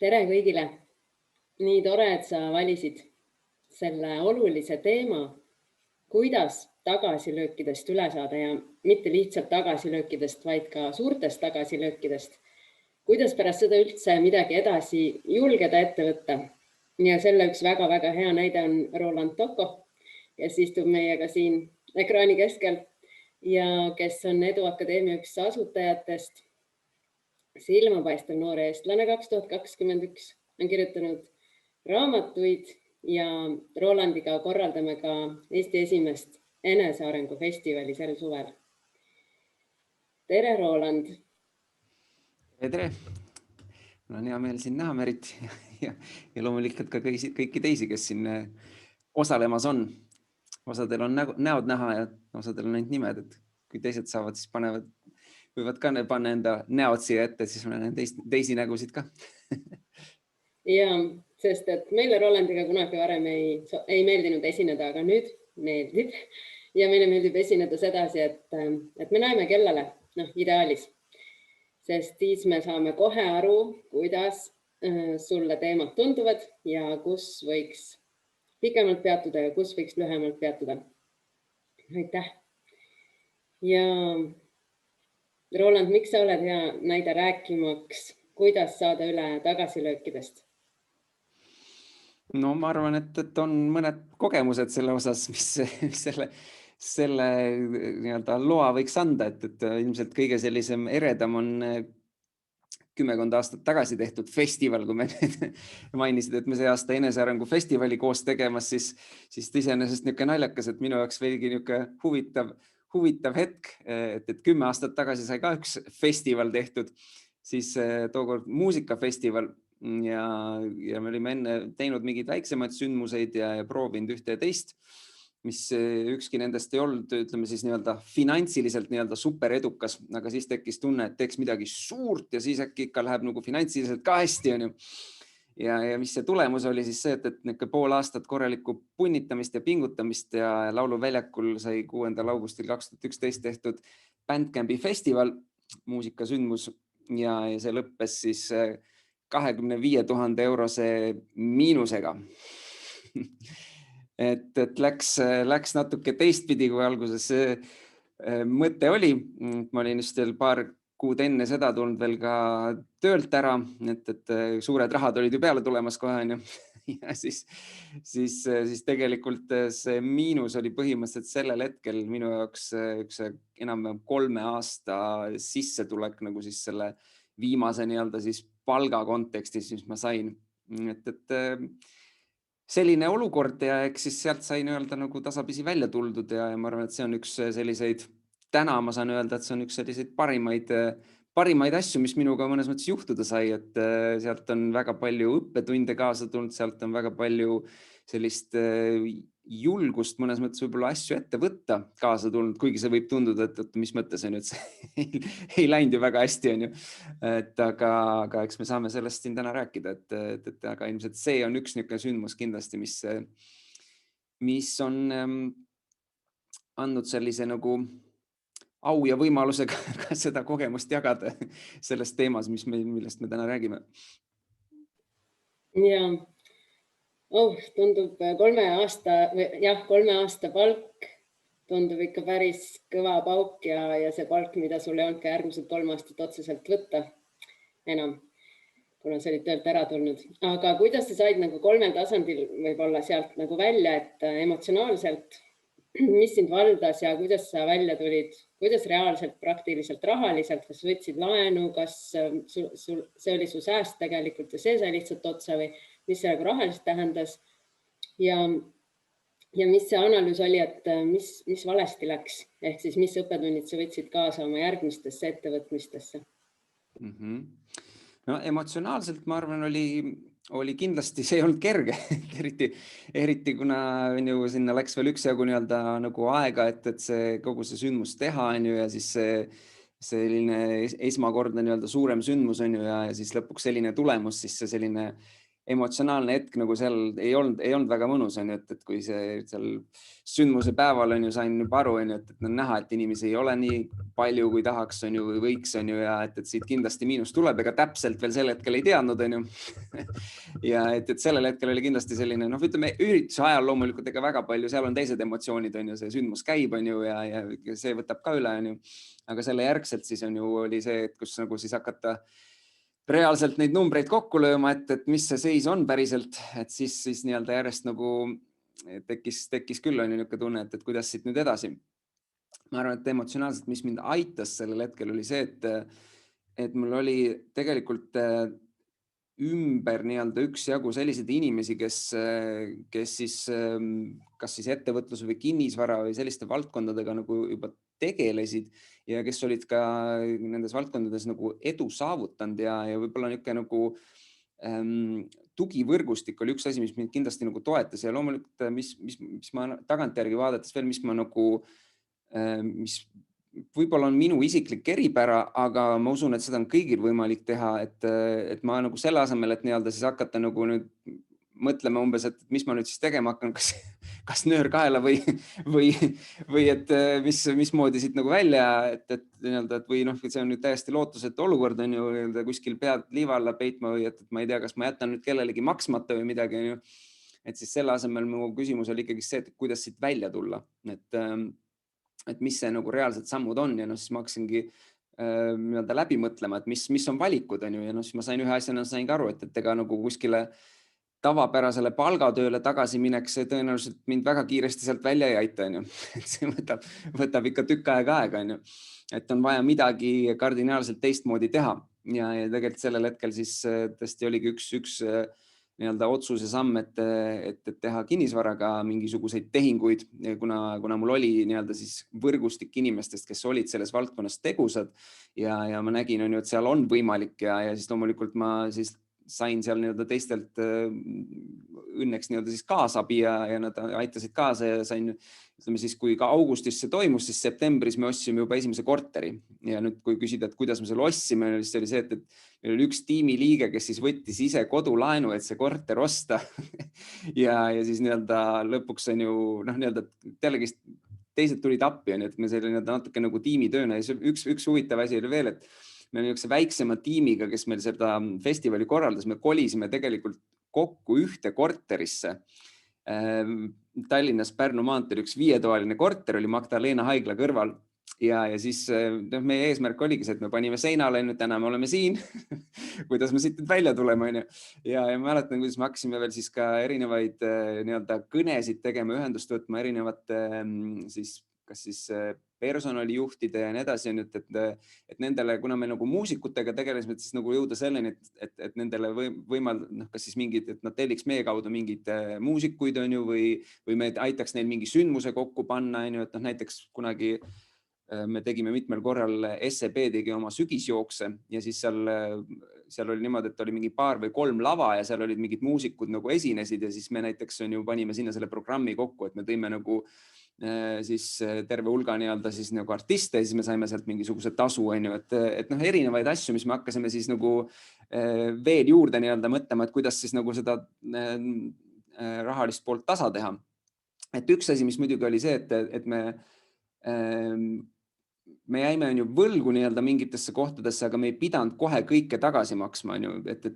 Tere kõigile! Nii tore, et sa valisid selle olulise teema, kuidas tagasilöökidest üle saada ja mitte lihtsalt tagasilöökidest, vaid ka suurtest tagasilöökidest. Kuidas pärast seda üldse midagi edasi julgeda ette võtta. Ja selle üks väga-väga hea näide on Roland Tocco, kes istub meiega siin ekraani keskel ja kes on Edu Akadeemia üks asutajatest. Silmapaistev noor eestlane 2021 on kirjutanud raamatuid ja Rolandiga korraldame ka Eesti esimest enesearengu festivali sel suvel. Tere, Roland! Tere! Mul on hea meel siin näha Merit ja loomulikult ka kõiki teisi, kes siin osalemas on. Osadel on näod näha ja osadel on ainult nimed, et kui teised saavad, siis võivad ka panna enda näod siia ette, siis ma näen teisi nägusid ka. Ja, sest et meile Rolandiga kunagi varem ei meeldinud esineda, aga nüüd meeldib. Ja meile meeldib esineda sedasi, et me näeme kellele, ideaalis. Sest siis me saame kohe aru, kuidas sulle teemad tunduvad ja kus võiks pikemalt peatuda ja kus võiks lühemalt peatuda. Aitäh! Ja Roland, miks sa oled hea näide rääkimaks, kuidas saada üle tagasilöökidest? No ma arvan, et on mõned kogemused selle osas, mis selle loa võiks anda, et ilmselt kõige sellisem eredam on 10 aastat tagasi tehtud festival, kui me mainisid, et me see aasta enesearengu festivali koos tegemas, siis iseenesest niisugune naljakas, et minu jaoks veelgi niisugune huvitav hetk, et 10 aastat tagasi sai ka üks festival tehtud, siis tookord muusikafestival ja me olime enne teinud mingeid väiksemaid sündmuseid ja proovinud ühte ja teist, mis ükski nendest ei olnud, ütleme siis finantsiliselt super edukas, aga siis tekkis tunne, et teeks midagi suurt ja siis äkki ikka läheb nagu finantsiliselt ka hästi. Ja mis see tulemus oli siis see, et pool aastat korralikku punnitamist ja pingutamist ja lauluväljakul sai 6. augustil 2011 tehtud Bandcampi festival, muusikasündmus ja see lõppes siis 25 000 eurose miinusega. Et läks natuke teistpidi, kui alguses mõte oli. Ma olin just veel paar kuud enne seda tulnud veel ka töölt ära, et suured rahad olid ju peale tulemas kohe. Ja siis tegelikult see miinus oli põhimõtteliselt sellel hetkel minu jaoks üks enam 3 aasta sissetulek nagu siis selle viimase siis palga kontekstis, mis ma sain. Et selline olukord ja eks siis sealt sai nagu tasapisi välja tuldud ja ma arvan, et see on üks selliseid, täna ma saan öelda, et see on üks selliseid parimaid asju, mis minuga mõnes mõttes juhtuda sai, et sealt on väga palju õppetunde kaasa tulnud, sealt on väga palju sellist julgust mõnes mõttes võib-olla asju ette võtta kaasa tulnud, kuigi see võib tunduda, et mis mõttes on, et see ei läinud ju väga hästi, on ju. Aga eks me saame sellest siin täna rääkida, et aga ilmselt see on üks niisugune sündmus kindlasti, mis on andnud sellise nagu au ja võimaluse ka seda kogemust jagada selles teemas, millest me täna räägime. Ja tundub 3 aasta palk tundub ikka päris kõva pauk ja see palk, mida sul ei olnud ka järgmised 3 aastat otseselt võtta enam, kuna sa olid töölt ära tulnud. Aga kuidas sa said nagu 3 tasandil võib-olla sealt nagu välja, et emotsionaalselt, mis sind valdas ja kuidas sa välja tulid, kuidas reaalselt, praktiliselt, rahaliselt, kas võtsid laenu, kas see oli su sääst tegelikult ja see sai lihtsalt otsa või mis see nagu rahaliselt tähendas ja mis see analüüs oli, et mis valesti läks, ehk siis mis õppetunnid sa võtsid kaasa oma järgmistesse ettevõtmistesse? No emotsionaalselt ma arvan, oli kindlasti, see ei olnud kerge, eriti kuna sinna läks veel üksjagu nagu aega, et see kogu see sündmus teha ja siis selline esmakordne suurem sündmus ja siis lõpuks selline tulemus, siis see selline emotsionaalne hetk nagu seal ei olnud väga mõnus, on ju, et kui see seal sündmuse päeval on ju, sain juba aru, on ju, et on näha, et inimesi ei ole nii palju, kui tahaks, on ju, või võiks, on ju, ja et siit kindlasti miinus tuleb, ega täpselt veel sel hetkel ei teadnud, on ju. Ja et sellel hetkel oli kindlasti selline, noh, ütleme ürituse ajal loomulikult ega väga palju, seal on teised emotsioonid, on ju, see sündmus käib, on ju, ja see võtab ka üle, on ju. Aga selle järgselt siis on ju, oli see, et kus nagu siis hakata reaalselt neid numbreid kokku lööma, et mis see seis on päriselt, et siis nii-öelda järjest nagu tekkis küll on ju niisugune tunne, et kuidas siit nüüd edasi. Ma arvan, et emotsionaalselt, mis mind aitas sellel hetkel oli see, et mul oli tegelikult ümber nii-öelda üksjagu selliseid inimesi, kes siis kas siis ettevõtluse või kinnisvara või selliste valdkondadega nagu juba tegelesid ja kes olid ka nendes valdkondades nagu edu saavutanud ja võib-olla niisugune nagu tugivõrgustik oli üks asi, mis mind kindlasti nagu toetas ja loomulikult, mis ma tagantjärgi vaadates veel, mis ma nagu, mis võib-olla on minu isiklik eripära, aga ma usun, et seda on kõigil võimalik teha, et ma nagu selle asemel, et nii-öelda siis hakata nagu nüüd mõtlema umbes, et mis ma nüüd siis tegema hakkan, kas nöör kaela või et mismoodi siit nagu välja, et nii-öelda, et või noh, see on nüüd täiesti lootusetu olukord on ju kuskil pead liiva alla peitma või et ma ei tea, kas ma jätan nüüd kellelegi maksmata või midagi on ju. Et siis selle asemel mu küsimus oli ikkagi see, et kuidas siit välja tulla, et mis see nagu reaalsed sammud on ja noh, siis ma hakkasingi nii-öelda läbi mõtlema, et mis on valikud on ju ja noh, siis ma sain ühe asjana sain ka aru, et ega nagu kuskile tavapärasele palgatööle tagasi minek, see tõenäoliselt mind väga kiiresti sealt välja ei aita, on ju. See võtab ikka tükk aega, on ju. Et on vaja midagi kardinaalselt teistmoodi teha ja tegelikult sellel hetkel siis tõesti oligi üks nii-öelda otsuse samm, et teha kinnisvaraga mingisuguseid tehinguid, kuna mul oli nii-öelda siis võrgustik inimestest, kes olid selles valdkonnas tegusad ja ma nägin, on ju, et seal on võimalik ja siis loomulikult ma siis sain seal nii-öelda teistelt õnneks nii-öelda siis kaasabi ja nad aitasid kaasa ja sain, ütleme siis, kui ka augustis see toimus, siis septembris me ostsime juba esimese korteri ja nüüd, kui küsida, et kuidas me selle ostsime, siis oli see, et meil oli üks tiimiliige, kes siis võttis ise kodulaenu, et see korter osta ja siis nii-öelda lõpuks on ju, noh, nii-öelda jällegi teised tulid appi, et me selline natuke nagu tiimitööna ja üks huvitav asi oli veel, et me niisuguse väiksema tiimiga, kes meil seda festivali korraldas, me kolisime tegelikult kokku ühte korterisse. Tallinnas Pärnu maanteel üks 5-toaline korter oli Magdalena haigla kõrval ja siis meie eesmärk oligi see, et me panime seinale, täna me oleme siin, kuidas me siit välja tuleme. Ja ma mäletan, kuidas me hakkasime veel siis ka erinevaid nii-öelda kõnesid tegema, ühendust võtma erinevate siis kas siis personalijuhtide ja nii edasi, et nendele, kuna me nagu muusikutega tegelesime, et siis nagu jõuda selleni, et nendele võimaldada, kas siis mingid, et nad telliks meie kaudu mingeid muusikuid on ju, või me aitaks neil mingi sündmuse kokku panna, on ju, et näiteks kunagi me tegime mitmel korral, SEB tegi oma sügisjookse ja siis seal oli niimoodi, et oli mingi 2 või 3 lava ja seal olid mingid muusikud nagu esinesid ja siis me näiteks on ju panime sinna selle programmi kokku, et me tõime nagu siis terve hulga nii-öelda siis nagu artiste ja siis me saime sealt mingisuguse tasu, on ju, et noh, erinevaid asju, mis me hakkasime siis nagu veel juurde nii-öelda mõtlema, et kuidas siis nagu seda rahalist poolt tasa teha. Et üks asi, mis muidugi oli see, et me jäime on ju võlgu nii-öelda mingitesse kohtadesse, aga me ei pidanud kohe kõike tagasi maksma, on ju, et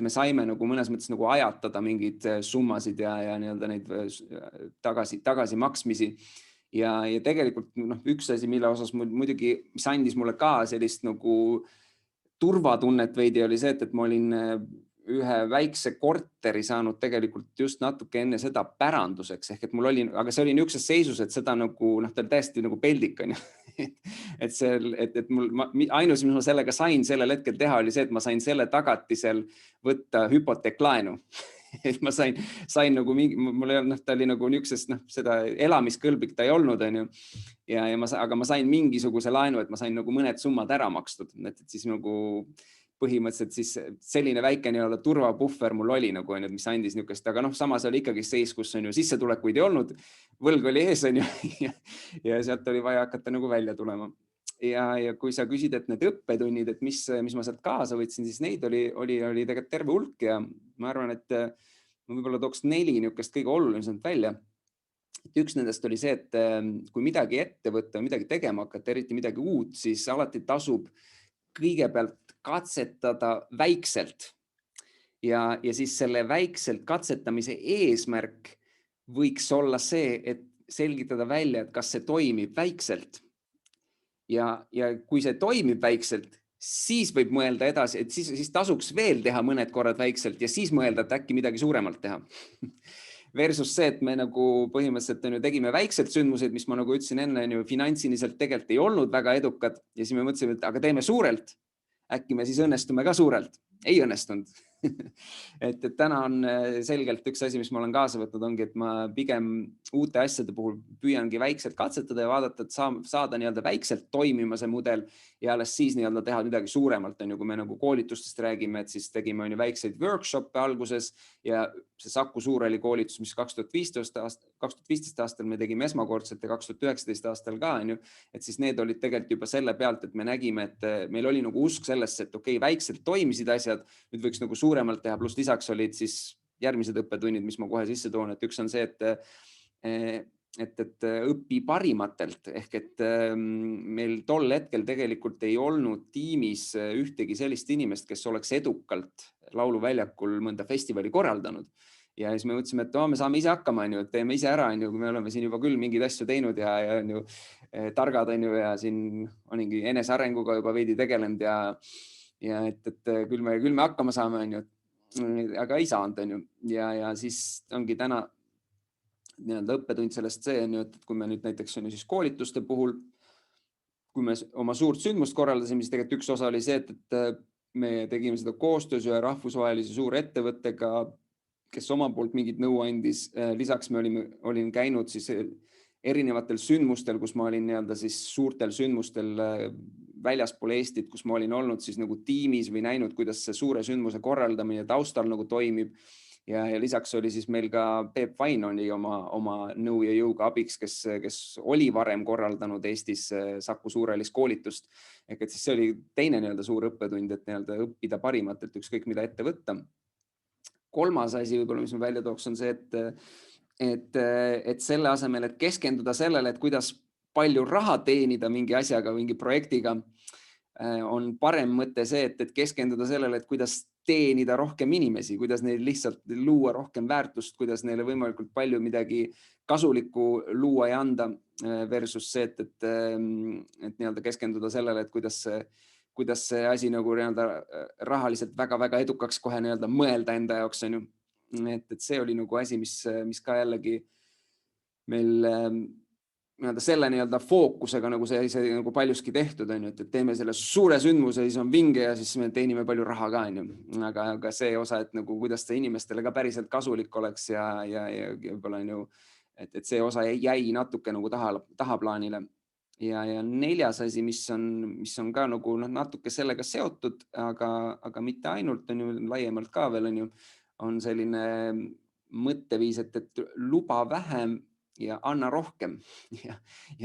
me saime nagu mõnes mõttes nagu ajatada mingeid summasid ja nii-öelda neid tagasi maksmisi. Ja tegelikult üks asi, mille osas muidugi, mis andis mulle ka sellist nagu turvatunnet veidi, oli see, et ma olin ühe väikse korteri saanud tegelikult just natuke enne seda päranduseks, ehk et mul oli, aga see oli niisuguses seisus, et seda nagu, ta oli täiesti nagu peldik, on ju. Et mul ainus, mis ma sellega sain sellel hetkel teha, oli see, et ma sain selle tagatisel võtta hüpoteeklaenu. Et ma sain nagu mingi, mul ei olnud, ta oli nagu niisugusest, seda elamiskõlblik ta ei olnud, on ju. Aga ma sain mingisuguse laenu, et ma sain nagu mõned summad ära makstud, et siis nagu põhimõtteliselt siis selline väike nii-öelda turvapuhver mul oli nagu, mis andis niisugust, aga samas oli ikkagi seis, kus on ju sissetulekuid ei olnud, võlg oli ees, on ju, ja sealt oli vaja hakata nagu välja tulema. ja kui sa küsid, et need õppetunnid, et mis ma sealt kaasa võtsin, siis neid oli tegelikult terve hulk ja ma arvan, et ma võib-olla tooks 4 niisugust kõige olulisemat välja. Üks nendest oli see, et kui midagi ette võtta, midagi tegema hakata, eriti midagi uut, siis alati tasub kõigepealt katsetada väikselt. Ja siis selle väikselt katsetamise eesmärk võiks olla see, et selgitada välja, et kas see toimib väikselt. Ja kui see toimib väikselt, siis võib mõelda edasi, et siis tasuks veel teha mõned korrad väikselt ja siis mõelda, et äkki midagi suuremalt teha. Versus see, et me nagu põhimõtteliselt tegime väikselt sündmuseid, mis ma nagu ütlesin enne, finantsiliselt tegelikult ei olnud väga edukad ja siis me mõtlesime, et aga teeme suurelt. Äkki me siis õnnestume ka suurelt. Ei õnnestunud. et täna on selgelt üks asi, mis ma olen kaasa võtnud, ongi, et ma pigem uute asjade puhul püüangi väikselt katsetada ja vaadata, et saada nii-öelda väikselt toimima see mudel ja alles siis nii-öelda teha midagi suuremalt. Kui me nagu koolitustest räägime, et siis tegime väikseid workshop'e alguses ja see Saku Suurhalli koolitus, mis 2015 aastal me tegime esmakordselt ja 2019 aastal ka, et siis need olid tegelikult juba selle pealt, et me nägime, et meil oli nagu usk sellesse, et okei, väikselt toimisid asjad, nüüd võiks nagu suuremalt teha, pluss lisaks olid siis järgmised õppetunnid, mis ma kohe sisse toon, et üks on see, et õpi parimatelt ehk et meil tol hetkel tegelikult ei olnud tiimis ühtegi sellist inimest, kes oleks edukalt lauluväljakul mõnda festivali korraldanud. Ja siis me mõtlesime, et me saame ise hakkama, et teeme ise ära, kui me oleme siin juba küll mingeid asju teinud ja targad ja siin oningi enesearenguga juba veidi tegelenud ja et küll me hakkama saame, aga ei saanud. Ja siis ongi täna nii-öelda õppetund sellest see, et kui me nüüd näiteks siis koolituste puhul, kui me oma suurt sündmust korraldasime, siis tegelikult üks osa oli see, et me tegime seda koostöös ühe rahvusvahelise suure ettevõttega, kes oma poolt mingit nõu andis. Lisaks me olin käinud siis erinevatel sündmustel, kus ma olin nii-öelda siis suurtel sündmustel väljaspool Eestit, kus ma olin olnud siis nagu tiimis või näinud, kuidas see suure sündmuse korraldamine taustal nagu toimib. Ja lisaks oli siis meil ka Peep Vain oli oma nõu ja jõuga abiks, kes oli varem korraldanud Eestis Saku Suurhallis koolitust. Ehk et siis see oli teine nii-öelda suur õppetund, et nii-öelda õppida parimatelt ükskõik mida ette võtta. Kolmas asi võib-olla, mis ma välja tooks, on see, et selle asemel, et keskenduda sellele, et kuidas palju raha teenida mingi asjaga, mingi projektiga, on parem mõte see, et keskenduda sellele, et kuidas teenida rohkem inimesi, kuidas neil lihtsalt luua rohkem väärtust, kuidas neile võimalikult palju midagi kasulikku luua ja anda versus see, et nii-öelda keskenduda sellele, et kuidas see asi nagu rahaliselt väga-väga edukaks kohe nii-öelda mõelda enda jaoks. Et see oli nagu asi, mis ka jällegi meil selle nii-öelda fookusega nagu see nagu paljuski tehtud, et teeme selle suure sündmuse, siis on vinge ja siis me teenime palju raha ka. Aga see osa, et nagu kuidas see inimestele ka päriselt kasulik oleks ja võib-olla et see osa jäi natuke nagu tahaplaanile. Ja neljas asi, mis on ka nagu natuke sellega seotud, aga mitte ainult, laiemalt ka veel, on selline mõtteviis, et luba vähem ja anna rohkem. Ja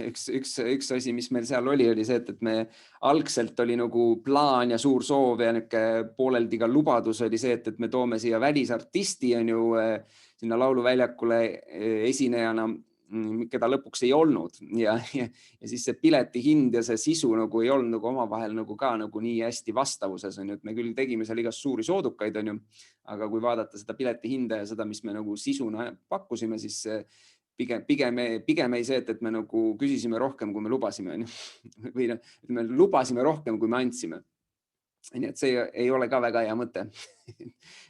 üks asi, mis meil seal oli see, et me algselt oli nagu plaan ja suur soov ja pooleldi ka lubadus oli see, et me toome siia välisartisti sinna lauluväljakule esinejana, keda lõpuks ei olnud. Ja siis see pileti hind ja see sisu nagu ei olnud nagu omavahel nagu ka nagu nii hästi vastavuses. Me küll tegime seal igast suuri soodukaid, aga kui vaadata seda pileti hinda ja seda, mis me nagu sisuna pakkusime, siis pigem ei see, et me nagu küsisime rohkem, kui me lubasime. Või me lubasime rohkem, kui me andsime. Nii et see ei ole ka väga hea mõte.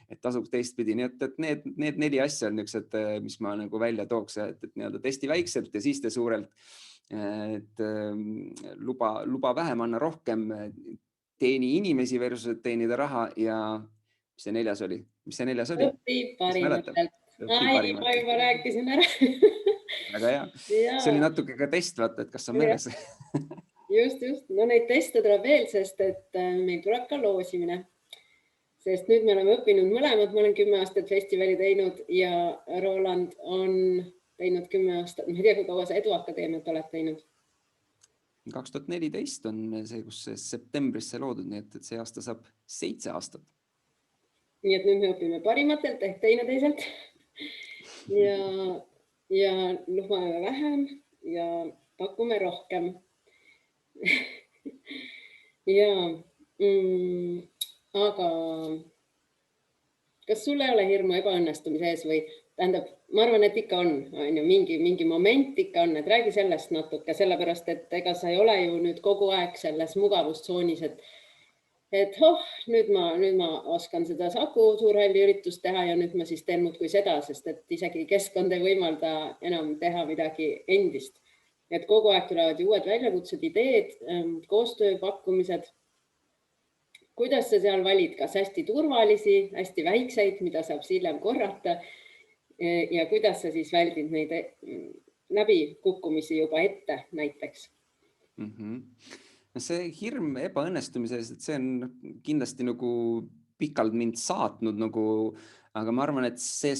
Et tasub teistpidi. Nii et need 4 asja on niisugused, mis ma nagu välja tooks, et nii-öelda testi väikselt ja siis tee suurelt. Et luba vähem, anna rohkem, teeni inimesi versus teenida raha ja mis see neljas oli? Õpi parimatelt. Ma juba rääkisin ära. Väga hea. See oli natuke ka test, vaata, et kas on meeles. Just. No neid teste tuleb veel, sest et meil tuleb ka loosimine. Sest nüüd me oleme õppinud mõlemad. Ma olen 10 aastat festivali teinud ja Roland on teinud 10 aastat. Ma ei tea, kui kaua sa Edu Akadeemiat oled teinud. 2014 on see, kus septembris see loodud, nii et see aasta saab 7 aastat. Nii et nüüd me õpime parimatelt ehk teineteiselt ja lubame vähem ja pakume rohkem. Aga kas sul ei ole hirmu ebaõnnestumise ees või tähendab, ma arvan, et ikka on ju, mingi moment ikka on, et räägi sellest natuke, sellepärast, et ega sa ei ole ju nüüd kogu aeg selles mugavustsoonis, et nüüd ma oskan seda Saku Suurhalli üritust teha ja nüüd ma siis teen muudkui seda, sest et isegi keskkond ei võimalda enam teha midagi endist. Et kogu aeg tulevad ju uued väljakutsed, ideed, koostööpakkumised. Kuidas sa seal valid, kas hästi turvalisi, hästi väikseid, mida saab hiljem korrata ja kuidas sa siis väldid neid läbikukkumisi juba ette näiteks? See hirm ebaõnnestumises, et see on kindlasti nagu pikalt mind saatnud, aga ma arvan, et see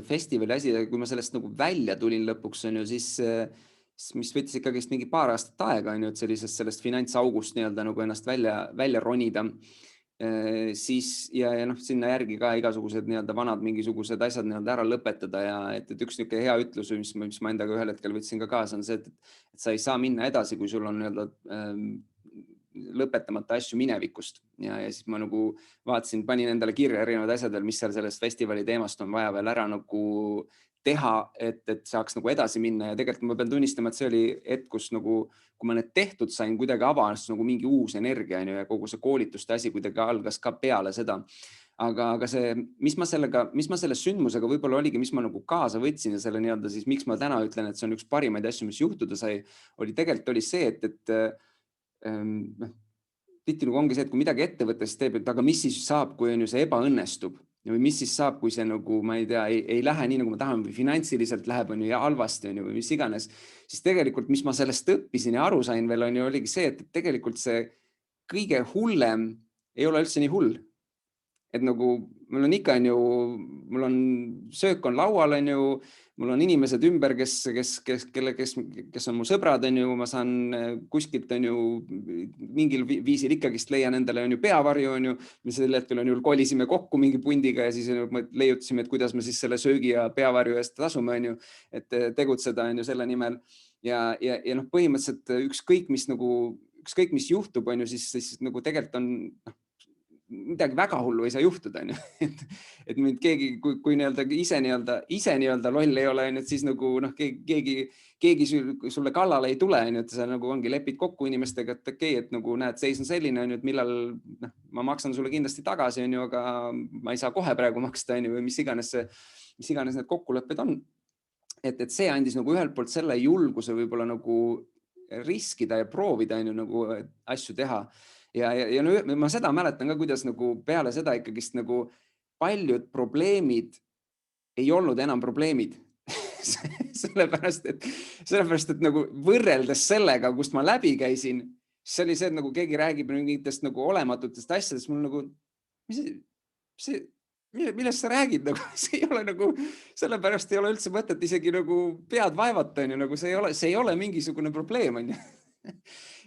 festivali asi, kui ma sellest nagu välja tulin lõpuks, siis mis võttis ikkagi mingi paar aastat aega, et sellest finantsaugust nagu ennast välja ronida. Siis ja sinna järgi ka igasugused vanad mingisugused asjad ära lõpetada ja et üks niisugune hea ütlus, mis ma endaga ühel hetkel võtsin ka kaasa, on see, et sa ei saa minna edasi, kui sul on lõpetamata asju minevikust ja siis ma vaatasin, panin endale kirja erinevad asjad, mis seal sellest festivali teemast on vaja veel ära teha, et saaks edasi minna ja tegelikult ma pean tunnistama, et see oli hetk, kus kui ma need tehtud sain, kuidagi avanes mingi uus energia ja kogu see koolituste asi kuidagi algas ka peale seda. Aga see, mis ma selle sündmusega võib-olla oligi, mis ma kaasa võtsin ja selle siis, miks ma täna ütlen, et see on üks parimaid asju, mis juhtuda sai, oli see, et tihti ongi see, et kui midagi ette võtta, siis teeb, et aga mis siis saab, kui see ebaõnnestub? Või mis siis saab, kui see ma ei tea, ei lähe nii, nagu ma tahan või finantsiliselt läheb ja halvasti või mis iganes, siis tegelikult, mis ma sellest õppisin ja aru sain veel, oligi see, et tegelikult see kõige hullem ei ole üldse nii hull. Et mul on ikka, mul on söök on laual, mul on inimesed ümber, kes on mu sõbrad, ma saan kuskilt mingil viisil ikkagist leian endale peavarju, mis sel hetkel kolisime kokku mingi pundiga ja siis leiutasime, et kuidas me siis selle söögi ja peavarju eest tasume, et tegutseda selle nimel. Ja põhimõtteliselt ükskõik, mis juhtub, siis tegelikult on midagi väga hullu ei saa juhtuda, et mind keegi, kui ise loll ei ole, et siis keegi sulle kallale ei tule, et sa ongi lepid kokku inimestega, et okei, et näed, seis on selline, et millal ma maksan sulle kindlasti tagasi, aga ma ei saa kohe praegu maksta, või mis iganes need kokkulepped on. Et see andis ühelt poolt selle julguse võib-olla riskida ja proovida asju teha. Ja ma seda mäletan ka, kuidas peale seda ikkagist paljud probleemid ei olnud enam probleemid. Sellepärast, et võrreldes sellega, kust ma läbi käisin, see oli see, et keegi räägib mingitest olematutest asjadest, mul millest sa räägid? See ei ole sellepärast ei ole üldse mõtet isegi pead vaevata, see ei ole mingisugune probleem.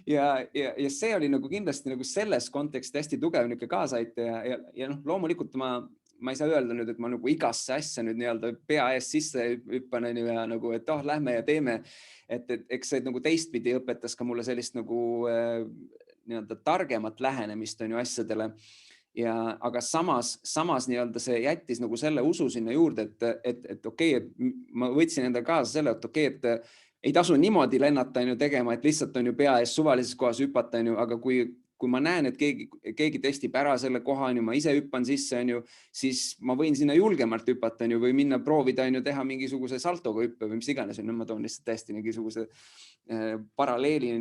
Ja see oli kindlasti selles konteksti hästi tugev kaasaitaja ja loomulikult ma ei saa öelda nüüd, et ma igasse asja nüüd pea ees sisse hüppan ja et lähme ja teeme, et eks see teistpidi õpetas ka mulle sellist targemat lähenemist asjadele. Aga samas see jättis selle usu sinna juurde, et okei, et ma võtsin endale kaasa selle, et okei, et ei tasu niimoodi lennata tegema, et lihtsalt pea ees suvalises kohas hüpata, aga kui ma näen, et keegi testib ära selle koha, ma ise hüppan sisse, siis ma võin sinna julgemalt hüpata või minna proovida teha mingisuguse saltoga hüppe või mis iganes. Ma toon lihtsalt täiesti mingisuguse paralleeli.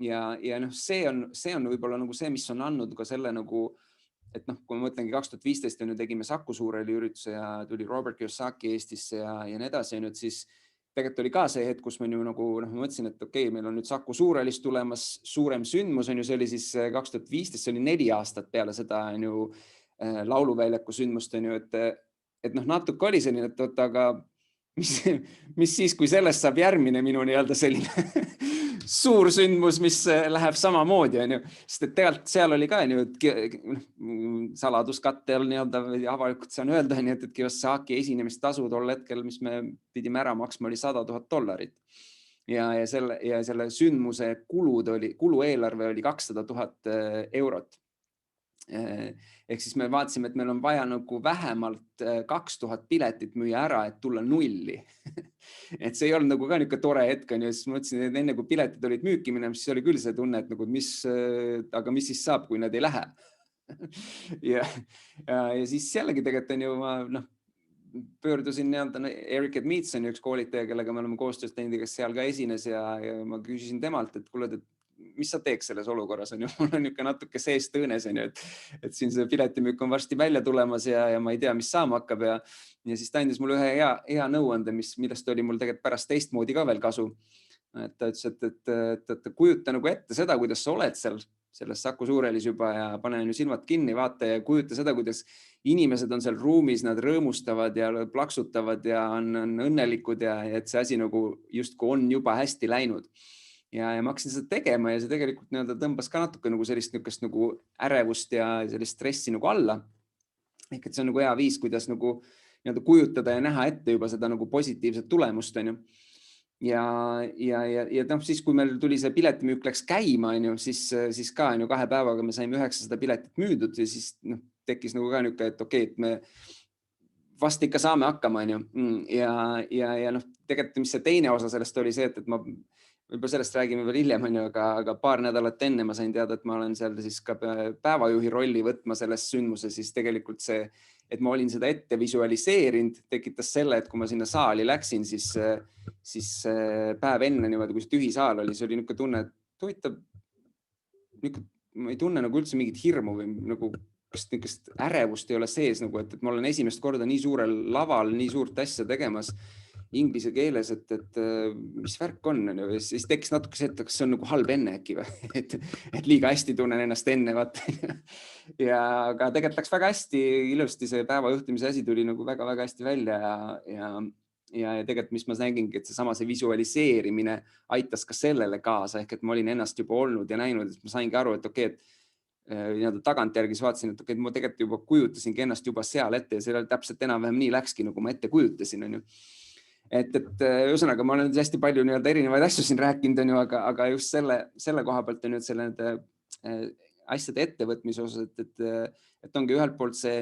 Ja see on võib-olla see, mis on andnud ka selle, et kui ma mõtlengi 2015 tegime Saku Suurhalli ürituse ja tuli Robert Kiyosaki Eestisse ja nii edasi, siis tegelikult oli ka see hetk, kus ma mõtlesin, et okei, meil on nüüd Saku Suurhallis tulemas suurem sündmus, see oli siis 2015, see oli 4 aastat peale seda lauluväljaku sündmust, et natuke oli selline, et aga mis siis, kui sellest saab järgmine minu selline suur sündmus, mis läheb samamoodi, on ju. Sest et tegelikult seal oli ka saladuskatte all nii-öelda avalikult saan öelda, et Kiyosaki esinemistasuud tol hetkel, mis me pidime ära maksma, oli $100,000. Ja selle sündmuse kulueelarve oli €200,000. Ehk siis me vaatasime, et meil on vaja nagu vähemalt 2000 piletit müüa ära, et tulla nulli. Et see ei olnud nagu ka niisugune tore hetk, on ju, siis mõtlesin, et enne kui piletid olid müüki minemas, siis oli küll see tunne, et nagu, aga mis siis saab, kui nad ei lähe. Ja siis jällegi tegelikult on ju, ma pöördusin nii-öelda Eric Edmeets on üks koolitaja, kellega me oleme koostöös teinud, kes seal ka esines ja ma küsisin temalt, et kuule, mis sa teeks selles olukorras, on ju, mul on niisugune natuke seest õõnes, on ju, et siin see piletimüük on varsti välja tulemas ja ma ei tea, mis saama hakkab ja siis ta andis mulle ühe hea nõuande, millest oli mul tegelikult pärast teistmoodi ka veel kasu. Et ta ütles, et kujuta nagu ette seda, kuidas sa oled seal selles Saku Suurhallis juba ja pane silmad kinni, vaata ja kujuta seda, kuidas inimesed on seal ruumis, nad rõõmustavad ja plaksutavad ja on õnnelikud ja et see asi nagu justkui on juba hästi läinud. Ja ma hakkasin seda tegema ja see tegelikult tõmbas ka natuke nagu sellist niisugust nagu ärevust ja sellist stressi nagu alla. Ehk et see on nagu hea viis, kuidas nagu kujutada ja näha ette juba seda nagu positiivset tulemust, on ju. Ja siis, kui meil tuli see piletimüük läks käima, on ju, siis ka 2 päevaga me saime 900 piletit müüdud ja siis tekkis nagu ka niisugune, et okei, et me vast ikka saame hakkama, on ju. Ja tegelikult, mis see teine osa sellest oli see, et ma võib-olla sellest räägime veel hiljem, on ju, aga paar nädalat enne ma sain teada, et ma olen seal siis ka päevajuhi rolli võtma selles sündmuse, siis tegelikult see, et ma olin seda ette visualiseerinud, tekitas selle, et kui ma sinna saali läksin, siis päev enne niimoodi, kui see tühi saal oli, see oli niisugune tunne, et huvitav, ma ei tunne nagu üldse mingit hirmu või nagu niisugust ärevust ei ole sees, et ma olen esimest korda nii suurel laval, nii suurt asja tegemas inglise keeles, et mis värk on, ja siis tekkis natuke see, et kas see on nagu halb enne äkki või, et liiga hästi tunnen ennast enne, vaata. Ja aga tegelikult läks väga hästi, ilusti see päevajuhtimise asi tuli nagu väga-väga hästi välja ja tegelikult, mis ma nägingi, et see visualiseerimine aitas ka sellele kaasa, ehk et ma olin ennast juba olnud ja näinud, et ma saingi aru, et okei, et tagantjärgi vaatasin, et okei, ma tegelikult juba kujutasingi ennast juba seal ette ja see täpselt enam-vähem nii läkski, nagu ma ette kujutasin, on ju. Et ühesõnaga, ma olen hästi palju erinevaid asju siin rääkinud, aga just selle koha pealt on selle asjade ettevõtmise osas, et ongi ühelt poolt see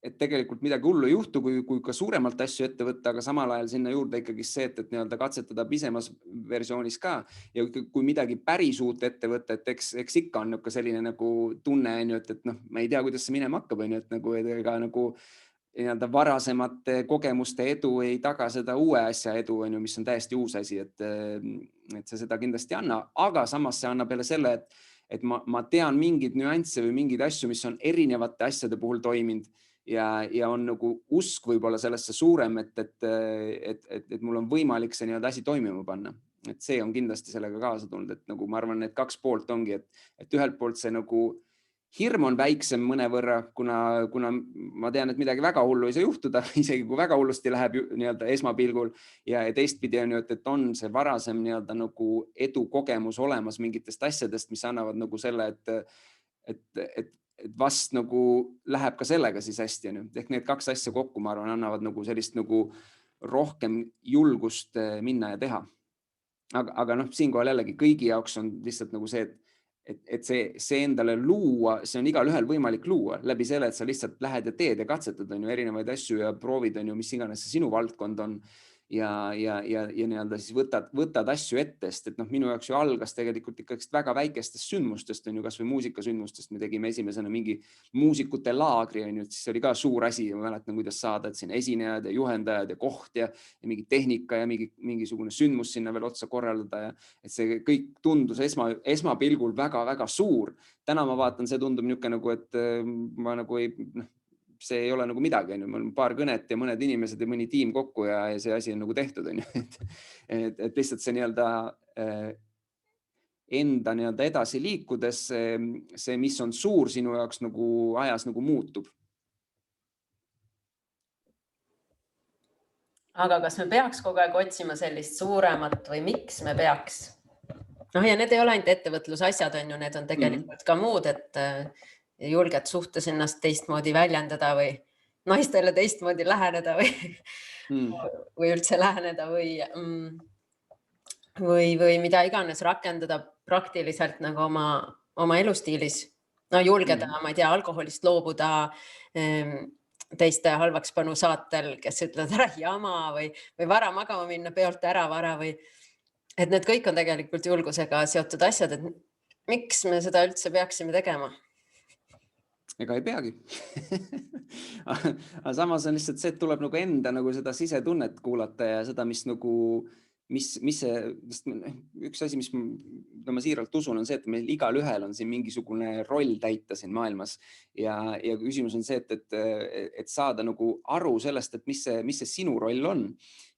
et tegelikult midagi hullu ei juhtu, kui ka suuremalt asju ette võtta, aga samal ajal sinna juurde ikkagi see, et katsetada pisemas versioonis ka ja kui midagi päris uut ette võtta, et eks ikka on selline nagu tunne, et ma ei tea, kuidas see minema hakkab, et varasemate kogemuste edu ei taga seda uue asja edu, mis on täiesti uus asi, et see seda kindlasti ei anna, aga samas see annab jälle selle, et ma tean mingeid nüansse või mingeid asju, mis on erinevate asjade puhul toiminud ja on nagu usk võib-olla sellesse suurem, et mul on võimalik see asi toimima panna. Et see on kindlasti sellega kaasa tulnud, et nagu ma arvan, et 2 poolt ongi, et ühelt poolt see nagu hirm on väiksem mõnevõrra, kuna ma tean, et midagi väga hullu ei saa juhtuda, isegi kui väga hullusti läheb esmapilgul ja teistpidi on ju, et on see varasem nagu edu kogemus olemas mingitest asjadest, mis annavad nagu selle, et vast nagu läheb ka sellega siis hästi. Ehk need 2 asja kokku, ma arvan, annavad nagu sellist nagu rohkem julgust minna ja teha. Aga siinkohal jällegi kõigi jaoks on lihtsalt nagu see, et see endale luua, see on igal ühel võimalik luua läbi selle, et sa lihtsalt lähed ja teed ja katsetad erinevaid asju ja proovid, mis iganes see sinu valdkond on ja siis võtad asju ette, sest et minu jaoks ju algas tegelikult ikkagi väga väikestest sündmustest, kas või muusikasündmustest. Me tegime esimesena mingi muusikute laagri, siis oli ka suur asi. Ma mäletan, kuidas saada, et siin esinejad ja juhendajad ja koht ja mingi tehnika ja mingisugune sündmus sinna veel otsa korraldada. Et see kõik tundus esmapilgul väga-väga suur. Täna ma vaatan, see tundub niisugune, et ma nagu see ei ole nagu midagi, mul on paar kõnet ja mõned inimesed ja mõni tiim kokku ja see asi on nagu tehtud. Et lihtsalt see enda edasi liikudes, see, mis on suur sinu jaoks nagu ajas nagu muutub. Aga kas me peaks kogu aeg otsima sellist suuremat või miks me peaks? noh, ja need ei ole ainult ettevõtlusasjad, on ju, need on tegelikult ka muud, et julged suhtes ennast teistmoodi väljendada või naistele teistmoodi läheneda või üldse läheneda või mida iganes rakendada praktiliselt nagu oma elustiilis. No julgeda, ma ei tea, alkoholist loobuda teiste halvaks panu saatel, kes ütlevad ära jama või vara magama minna, peolt ära vara või et need kõik on tegelikult julgusega seotud asjad, et miks me seda üldse peaksime tegema? Ega ei peagi. Aga samas on lihtsalt see, et tuleb nagu enda nagu seda sisetunnet kuulata ja seda, mis nagu, mis see, üks asi, mis ma siiralt usun, on see, et meil igal ühel on siin mingisugune roll täita siin maailmas. Ja küsimus on see, et saada nagu aru sellest, et mis see sinu roll on.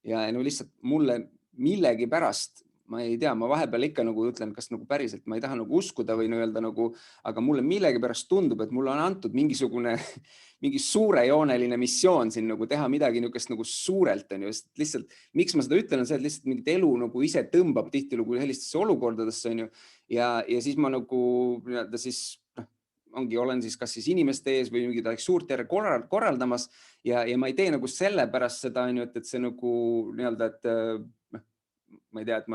Ja no lihtsalt mulle millegi pärast, ma ei tea, ma vahepeal ikka nagu ütlen, kas nagu päriselt, ma ei taha nagu uskuda või öelda nagu, aga mulle millegi pärast tundub, et mulle on antud mingi suurejooneline missioon siin nagu teha midagi niisugust nagu suurelt on ju, sest lihtsalt, miks ma seda ütlen, on see, et lihtsalt mingit elu nagu ise tõmbab tihtilugu sellistesse olukordadesse on ju, ja siis ma nagu siis olen siis kas siis inimeste ees või mingit suurt järge korraldamas ja ma ei tee nagu selle pärast seda on ju, et see nagu et ma ei tea, et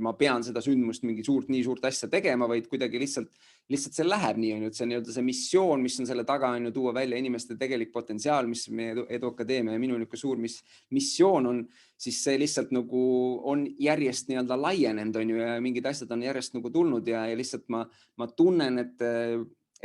ma pean seda sündmust mingi nii suurt asja tegema, vaid kuidagi lihtsalt see läheb nii, et see see missioon, mis on selle taga on ju tuua välja inimeste tegelik potentsiaal, mis meie Eduakadeemia ja minu suur missioon on, siis see lihtsalt nagu on järjest laienenud on ju ja mingid asjad on järjest nagu tulnud ja lihtsalt ma tunnen,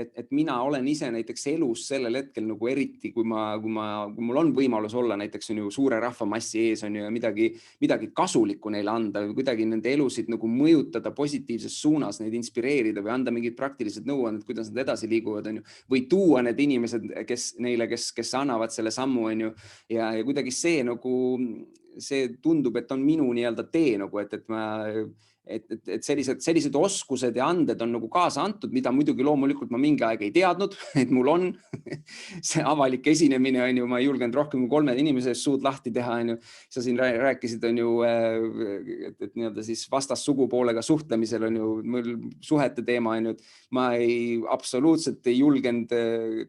et mina olen ise näiteks elus sellel hetkel nagu eriti, kui mul on võimalus olla näiteks on ju suure rahvamassi ees on ju ja midagi kasulikku neile anda või kuidagi nende elusid nagu mõjutada positiivses suunas, neid inspireerida või anda mingid praktilised nõuanded, kuidas nad edasi liiguvad on ju, või tuua need inimesed, kes annavad selle sammu on ju ja kuidagi see nagu, see tundub, et on minu tee nagu, et sellised oskused ja anded on nagu kaasa antud, mida muidugi loomulikult ma mingi aeg ei teadnud, et mul on see avalik esinemine on ju, ma ei julgenud rohkem kui 3 inimese eest suud lahti teha on ju, sa siin rääkisid on ju, et siis vastassugupoolega suhtlemisel on ju, mul suhete teema on ju, et ma absoluutselt ei julgenud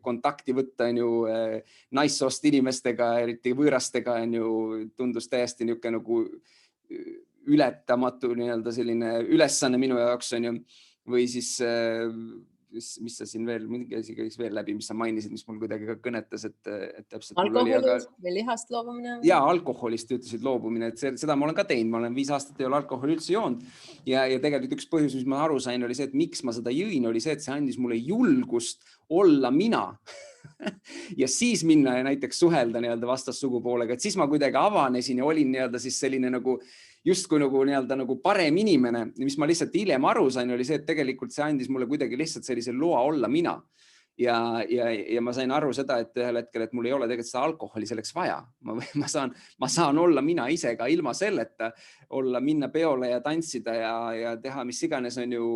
kontakti võtta on ju naissoost inimestega, eriti võõrastega on ju, tundus täiesti niisugune nagu ületamatu selline ülesanne minu jaoks on ju, või siis mis sa siin veel, mingi asi käis veel läbi, mis sa mainisid, mis mul kuidagi ka kõnetas, et täpselt. Alkoholist või lihast loobumine? Jaa, alkoholist ütlesid loobumine, et seda ma olen ka teinud, ma olen 5 aastat ei ole alkoholi üldse joonud ja tegelikult üks põhjus, mis ma aru sain, oli see, et miks ma seda jõin, oli see, et see andis mulle julgust olla mina ja siis minna ja näiteks suhelda vastassugupoolega, et siis ma kuidagi avanesin ja olin siis selline nagu justkui nagu parem inimene, mis ma lihtsalt hiljem aru sain, oli see, et tegelikult see andis mulle kuidagi lihtsalt sellise loa olla mina. Ja ma sain aru seda, et ühel hetkel, et mul ei ole tegelikult seda alkoholi selleks vaja. Ma saan olla mina ise ka ilma selleta, minna peole ja tantsida ja teha mis iganes on ju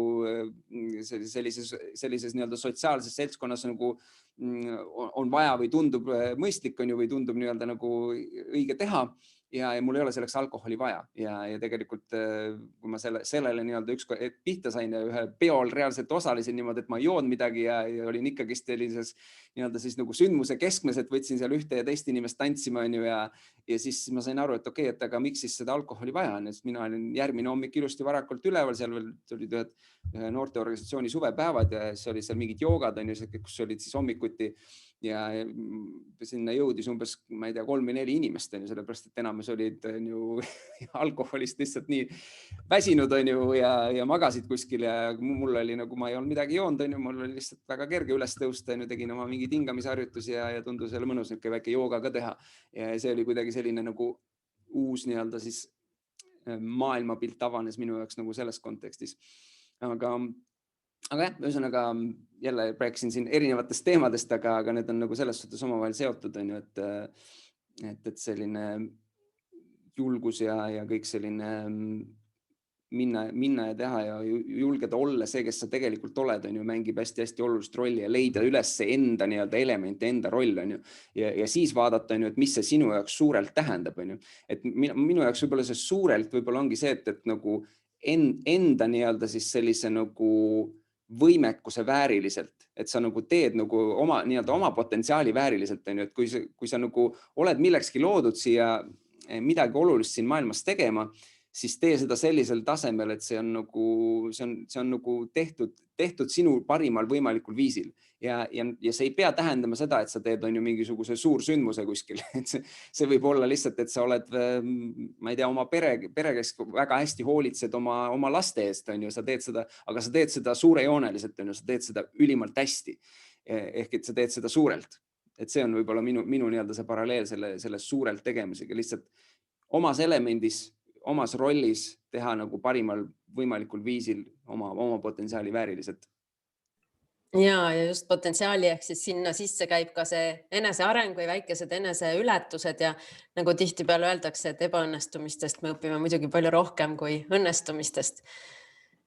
sellises sotsiaalses seltskonnas nagu on vaja või tundub mõistlik on ju või tundub nagu õige teha. Ja mul ei ole selleks alkoholi vaja ja tegelikult kui ma sellele ükskord pihta sain ja ühe peol reaalselt osalesin niimoodi, et ma ei joonud midagi ja olin ikkagi sellises siis nagu sündmuse keskmes, et võtsin seal ühte ja teist inimest tantsima on ju ja siis ma sain aru, et okei, et aga miks siis seda alkoholi vaja on, sest mina olin järgmine hommik ilusti varakult üleval, seal olid ühe noorteorganisatsiooni suvepäevad ja siis oli seal mingid joogad on ju, kus olid siis hommikuti ja sinna jõudis umbes, ma ei tea, 3 või 4 inimest on ju, sellepärast, et enamus olid on ju alkoholist lihtsalt nii väsinud on ju ja magasid kuskil ja mul oli nagu, ma ei olnud midagi joonud on ju, mul oli lihtsalt väga kerge üles tõusta on ju, tegin oma mingi hingamisharjutusi ja tundus jälle mõnus niisugune väike jooga ka teha ja see oli kuidagi selline nagu uus siis maailmapilt avanes minu jaoks nagu selles kontekstis. Aga jah, ühesõnaga jälle rääkisin siin erinevatest teemadest, aga need on nagu selles suhtes omavahel seotud, on ju, et selline julgus ja kõik selline minna ja teha ja julgeda olla see, kes sa tegelikult oled, on ju, mängib hästi-hästi olulist rolli ja leida üles enda elemente, enda roll, on ju, ja siis vaadata, on ju, et mis see sinu jaoks suurelt tähendab, on ju, et minu jaoks võib-olla see suurelt võib-olla ongi see, et nagu enda nii-öelda siis sellise nagu võimekuse vääriliselt, et sa nagu teed nagu oma potentsiaali vääriliselt, on ju, et kui sa nagu oled millekski loodud siia midagi olulist siin maailmas tegema, siis tee seda sellisel tasemel, et see on nagu tehtud sinu parimal võimalikul viisil. Ja see ei pea tähendama seda, et sa teed mingisuguse suursündmuse kuskil. See võib olla lihtsalt, et sa oled, ma ei tea, oma pere, kes väga hästi hoolitsed oma laste eest, on ju, sa teed seda, aga sa teed seda suurejooneliselt, on ju, sa teed seda ülimalt hästi. Ehk et sa teed seda suurelt. Et see on võib-olla minu nii-öelda see paralleel selle suurelt tegemisega, lihtsalt omas elemendis, omas rollis teha nagu parimal võimalikul viisil oma potentsiaali vääriliselt. Ja just potentsiaali ehk siis sinna sisse käib ka see eneseareng või väikesed eneseületused ja nagu tihtipeale öeldakse, et ebaõnnestumistest me õpime muidugi palju rohkem kui õnnestumistest.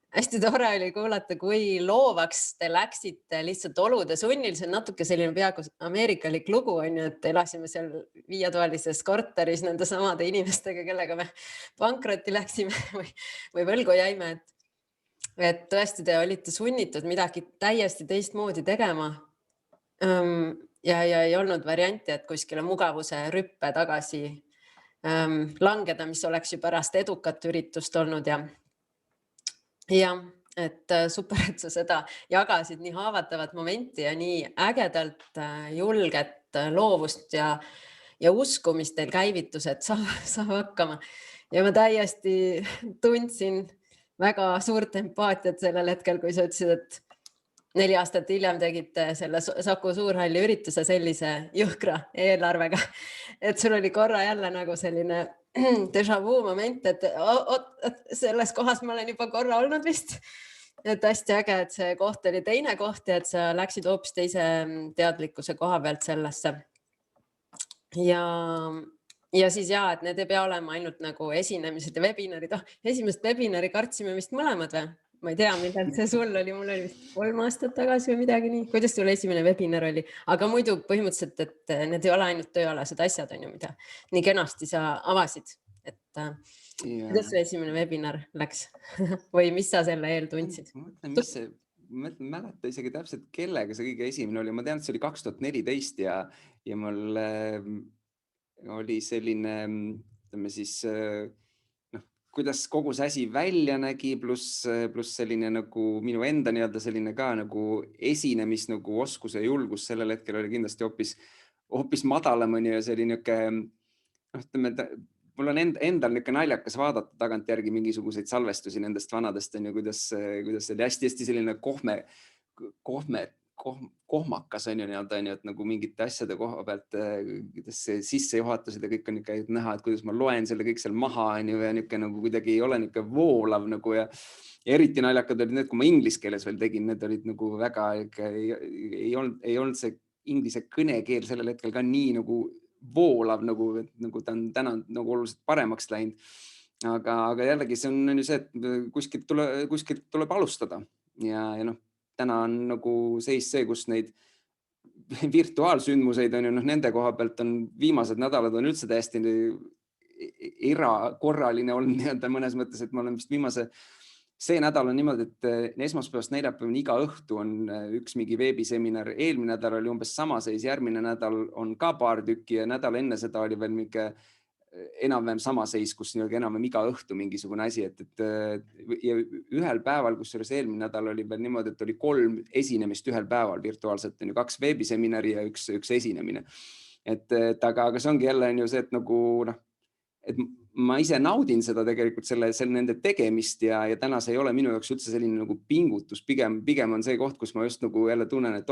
Hästi tore oli kuulata, kui loovaks te läksite lihtsalt olude sunnil. See on natuke selline peaaegu ameerikalik lugu, on ju, et elasime seal 5-toalises korteris nende samade inimestega, kellega me pankrotti läksime või võlgu jäime. Et tõesti te olite sunnitud midagi täiesti teistmoodi tegema ja ei olnud varianti, et kuskile mugavuse rüppe tagasi langeda, mis oleks ju pärast edukat üritust olnud ja et super, et sa seda jagasid nii haavatavat momenti ja nii ägedalt julget loovust ja usku, mis teil käivitus, et saab hakkama. Ja ma täiesti tundsin väga suurt empaatiat sellel hetkel, kui sa ütlesid, et 4 aastat hiljem tegite selle Saku Suurhalli ürituse sellise jõhkra eelarvega. Et sul oli korra jälle nagu selline déjà vu moment, et selles kohas ma olen juba korra olnud vist. Et hästi äge, et see koht oli teine koht ja et sa läksid hoopis teise teadlikkuse koha pealt sellesse. Ja siis et need ei pea olema ainult nagu esinemised ja webinarid. Esimest webinari kartsime vist mõlemad või? Ma ei tea, millal see sul oli, mul oli vist 3 aastat tagasi või midagi nii. Kuidas sul esimene webinar oli? Aga muidu põhimõtteliselt, et need ei ole ainult tööalased asjad, on ju, mida nii kenasti sa avasid. Kuidas su esimene webinar läks või mis sa selle eel tundsid? Ma mäleta isegi täpselt, kellega see kõige esimene oli. Ma tean, et see oli 2014 ja mul oli selline, ütleme siis, kuidas kogu see asi välja nägi, pluss selline nagu minu enda nii-öelda selline ka nagu esinemis nagu oskus ja julgus sellel hetkel oli kindlasti hoopis madalam ja selline, ütleme, mul on endal niisugune naljakas vaadata tagantjärgi mingisuguseid salvestusi nendest vanadest, kuidas see oli hästi selline kohmakas on ju nii-öelda, et nagu mingite asjade koha pealt, kuidas see sissejuhatused ja kõik on ikka näha, et kuidas ma loen selle kõik seal maha on ju ja niisugune nagu kuidagi ei ole niisugune voolav nagu ja eriti naljakad olid need, kui ma inglise keeles veel tegin, need olid nagu väga, ei olnud see inglise kõnekeel sellel hetkel ka nii nagu voolav, nagu ta on täna nagu oluliselt paremaks läinud. Aga jällegi see on ju see, et kuskilt tuleb alustada ja täna on nagu seis see, kus neid virtuaalsündmuseid on ju, nende koha pealt on viimased nädalad on üldse täiesti erakorraline olnud nii-öelda mõnes mõttes, et ma olen vist see nädal on niimoodi, et esmaspäevast neljapäevani iga õhtu on üks mingi veebiseminar, eelmine nädal oli umbes sama seis, järgmine nädal on ka paar tükki ja nädal enne seda oli veel mingi enam-vähem sama seis, kus enam-vähem iga õhtu mingisugune asi, ja ühel päeval, kusjuures eelmine nädal oli veel niimoodi, et oli 3 esinemist ühel päeval virtuaalselt, 2 veebiseminari ja üks esinemine. Aga see ongi jälle see, et nagu et ma ise naudin seda tegelikult nende tegemist ja täna see ei ole minu jaoks üldse selline nagu pingutus, pigem on see koht, kus ma just nagu jälle tunnen, et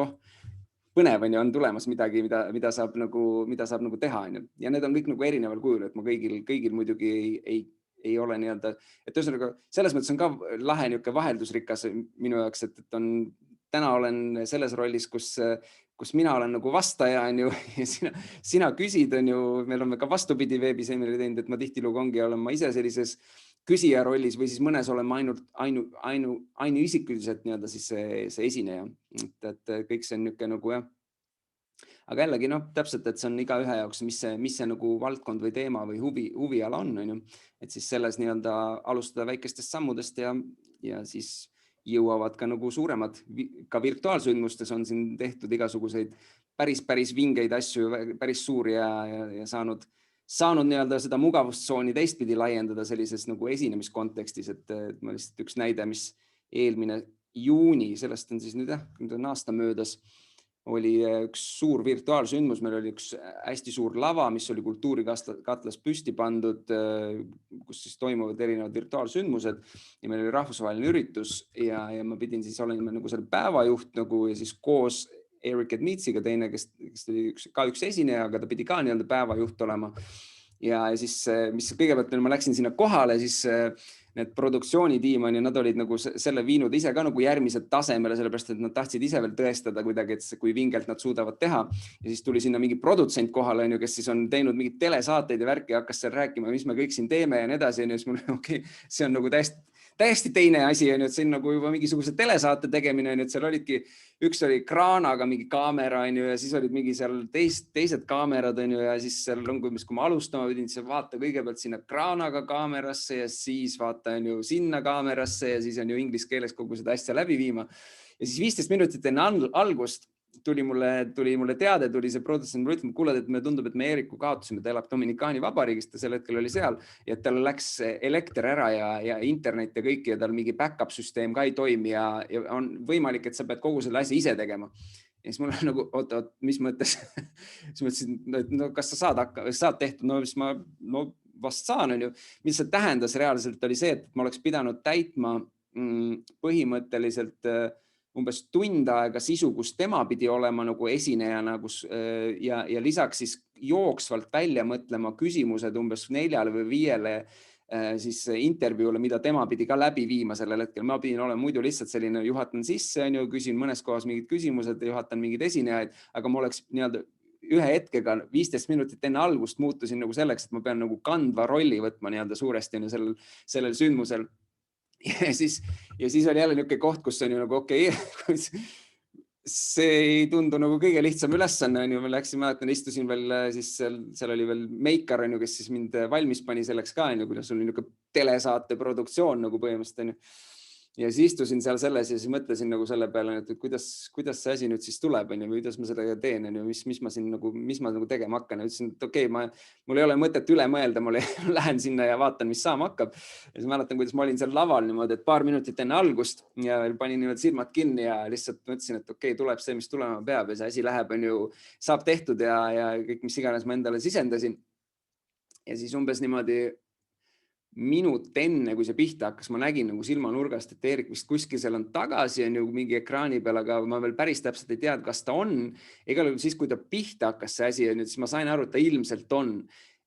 põnev on tulemas midagi, mida saab nagu teha. Ja need on kõik nagu erineval kujul, et ma kõigil muidugi ei ole nii-öelda, et ühesõnaga selles mõttes on ka lahe niisugune vaheldusrikas minu jaoks, et täna olen selles rollis, kus mina olen nagu vastaja ja sina küsid, meil on ka vastupidi veebiseminari teinud, et ma tihtilugu olen ma ise sellises küsija rollis või siis mõnes oleme ainuisikuliselt nii-öelda siis see esineja. Et kõik see on niisugune nagu aga jällegi täpselt, et see on igaühe jaoks, mis see nagu valdkond või teema või huviala on ju. Et siis selles nii-öelda alustada väikestest sammudest ja siis jõuavad ka nagu suuremad, ka virtuaalsündmustes on siin tehtud igasuguseid päris vingeid asju, päris suuri ja saanud nii-öelda seda mugavustsooni teistpidi laiendada sellises nagu esinemiskontekstis, et ma lihtsalt üks näide, mis eelmine juuni, sellest on siis nüüd on aasta möödas, oli üks suur virtuaalsündmus, meil oli üks hästi suur lava, mis oli kultuurikatlas püsti pandud, kus siis toimuvad erinevad virtuaalsündmused ja meil oli rahvusvaheline üritus ja ma pidin siis olema nagu selle päevajuht nagu ja siis koos Eric Edmitsiga teine, kes oli ka üks esineja, aga ta pidi ka nii-öelda päevajuht olema. Ja siis, mis kõigepealt ma läksin sinna kohale, siis need produktsioonitiim on ja nad olid nagu selle viinud ise ka nagu järgmised tasemele, sellepärast et nad tahtsid ise veel tõestada kuidagi, et kui vingelt nad suudavad teha. Ja siis tuli sinna mingi produtsent kohale, kes siis on teinud mingid telesaateid ja värki ja hakkas seal rääkima, mis me kõik siin teeme ja nii edasi. Ja siis mul okei, see on nagu täiesti teine asi, et see on nagu juba mingisuguse telesaate tegemine, et seal olidki, üks oli kraanaga mingi kaamera ja siis olid mingi seal teised kaamerad ja siis seal kui ma alustama pidin, siis vaata kõigepealt sinna kraanaga kaamerasse ja siis vaata sinna kaamerasse ja siis on ju inglise keeles kogu seda asja läbi viima. Ja siis 15 minutit enne algust tuli mulle teade, tuli see produtsent, mulle ütlema, kuule, et me tundub, et me Eeriku kaotasime, ta elab Dominikaani Vabariigis, ta sel hetkel oli seal ja tal läks elekter ära ja internet ja kõik ja tal mingi backup süsteem ka ei toimi ja on võimalik, et sa pead kogu selle asja ise tegema. Ja siis mul on nagu, oot, mis mõttes? Siis mõtlesin, et kas sa saad tehtud? No siis ma vast saan, on ju. Mis see tähendas reaalselt oli see, et ma oleks pidanud täitma põhimõtteliselt umbes tund aega sisu, kus tema pidi olema nagu esinejana ja lisaks siis jooksvalt välja mõtlema küsimused umbes 4 või 5 siis intervjuule, mida tema pidi ka läbi viima sellel hetkel. Ma pidin olema muidu lihtsalt selline juhatan sisse, küsin mõnes kohas mingid küsimused, juhatan mingid esinejaid, aga ma oleks nii-öelda ühe hetkega 15 minutit enne algust muutusin nagu selleks, et ma pean nagu kandva rolli võtma nii-öelda suuresti sellel sündmusel. Ja siis oli jälle niisugune koht, kus on ju nagu okei, see ei tundu nagu kõige lihtsam ülesanne. Ma läksin, mäletan, istusin veel, siis seal oli veel meikar, kes siis mind valmis pani selleks ka, kuidas sul niisugune telesaate produktsioon nagu põhimõtteliselt. Ja siis istusin seal selles ja siis mõtlesin nagu selle peale, et kuidas see asi nüüd siis tuleb, või kuidas ma sellega teen, mis ma tegema hakkan. Ja ütlesin, et okei, mul ei ole mõtet üle mõelda, ma lähen sinna ja vaatan, mis saama hakkab. Ja siis mäletan, kuidas ma olin seal laval niimoodi, et paar minutit enne algust ja panin niimoodi silmad kinni ja lihtsalt mõtlesin, et okei, tuleb see, mis tulema peab ja see asi läheb, saab tehtud ja kõik, mis iganes ma endale sisendasin. Ja siis umbes niimoodi minut enne, kui see pihta hakkas, ma nägin nagu silmanurgast, et Erik vist kuskil seal on tagasi ja mingi ekraani peal, aga ma veel päris täpselt ei teadnud, kas ta on. Igal juhul siis, kui ta pihta hakkas see asi, siis ma sain aru, et ta ilmselt on.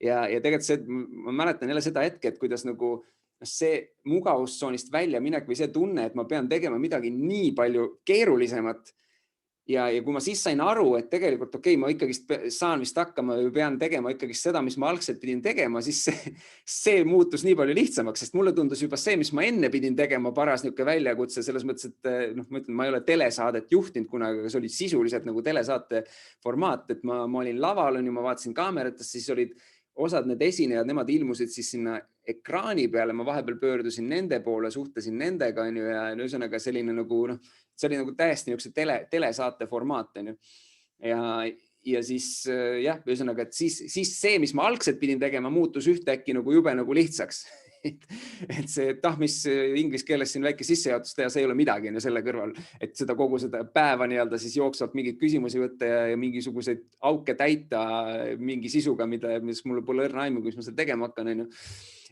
Ja tegelikult ma mäletan jälle seda hetke, et kuidas nagu see mugavustsoonist välja minek või see tunne, et ma pean tegema midagi nii palju keerulisemat. Ja kui ma siis sain aru, et tegelikult okei, ma ikkagi saan vist hakkama või pean tegema ikkagi seda, mis ma algselt pidin tegema, siis see muutus nii palju lihtsamaks, sest mulle tundus juba see, mis ma enne pidin tegema, paras niisugune väljakutse selles mõttes, et ma ütlen, ma ei ole telesaadet juhtinud kunagi, aga see oli sisuliselt nagu telesaate formaat, et ma olin laval, ma vaatasin kaameratest, siis olid osad need esinejad, nemad ilmusid siis sinna ekraani peale, ma vahepeal pöördusin nende poole, suhtlesin nendega ja ühesõnaga selline nagu see oli nagu täiesti niisuguse telesaate formaat. Ja siis jah, ühesõnaga, et siis see, mis ma algselt pidin tegema, muutus ühtäkki nagu jube nagu lihtsaks. Et see, mis inglise keeles siin väike sissejuhatus teha, see ei ole midagi selle kõrval, et seda kogu seda päeva nii-öelda siis jooksvalt mingeid küsimusi võtta ja mingisuguseid auke täita mingi sisuga, mis mulle pole õrna aimu, kus ma seda tegema hakkan.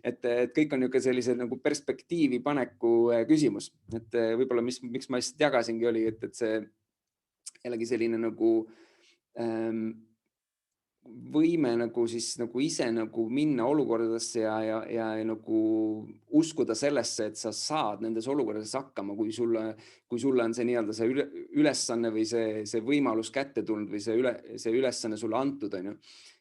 Et kõik on niisugune sellise nagu perspektiivi paneku küsimus. Et võib-olla miks ma lihtsalt jagasingi oli, et see jällegi selline nagu võime nagu siis nagu ise nagu minna olukordadesse ja nagu uskuda sellesse, et sa saad nendes olukordades hakkama, kui sulle on see nii-öelda see ülesanne või see võimalus kätte tulnud või see ülesanne sulle antud.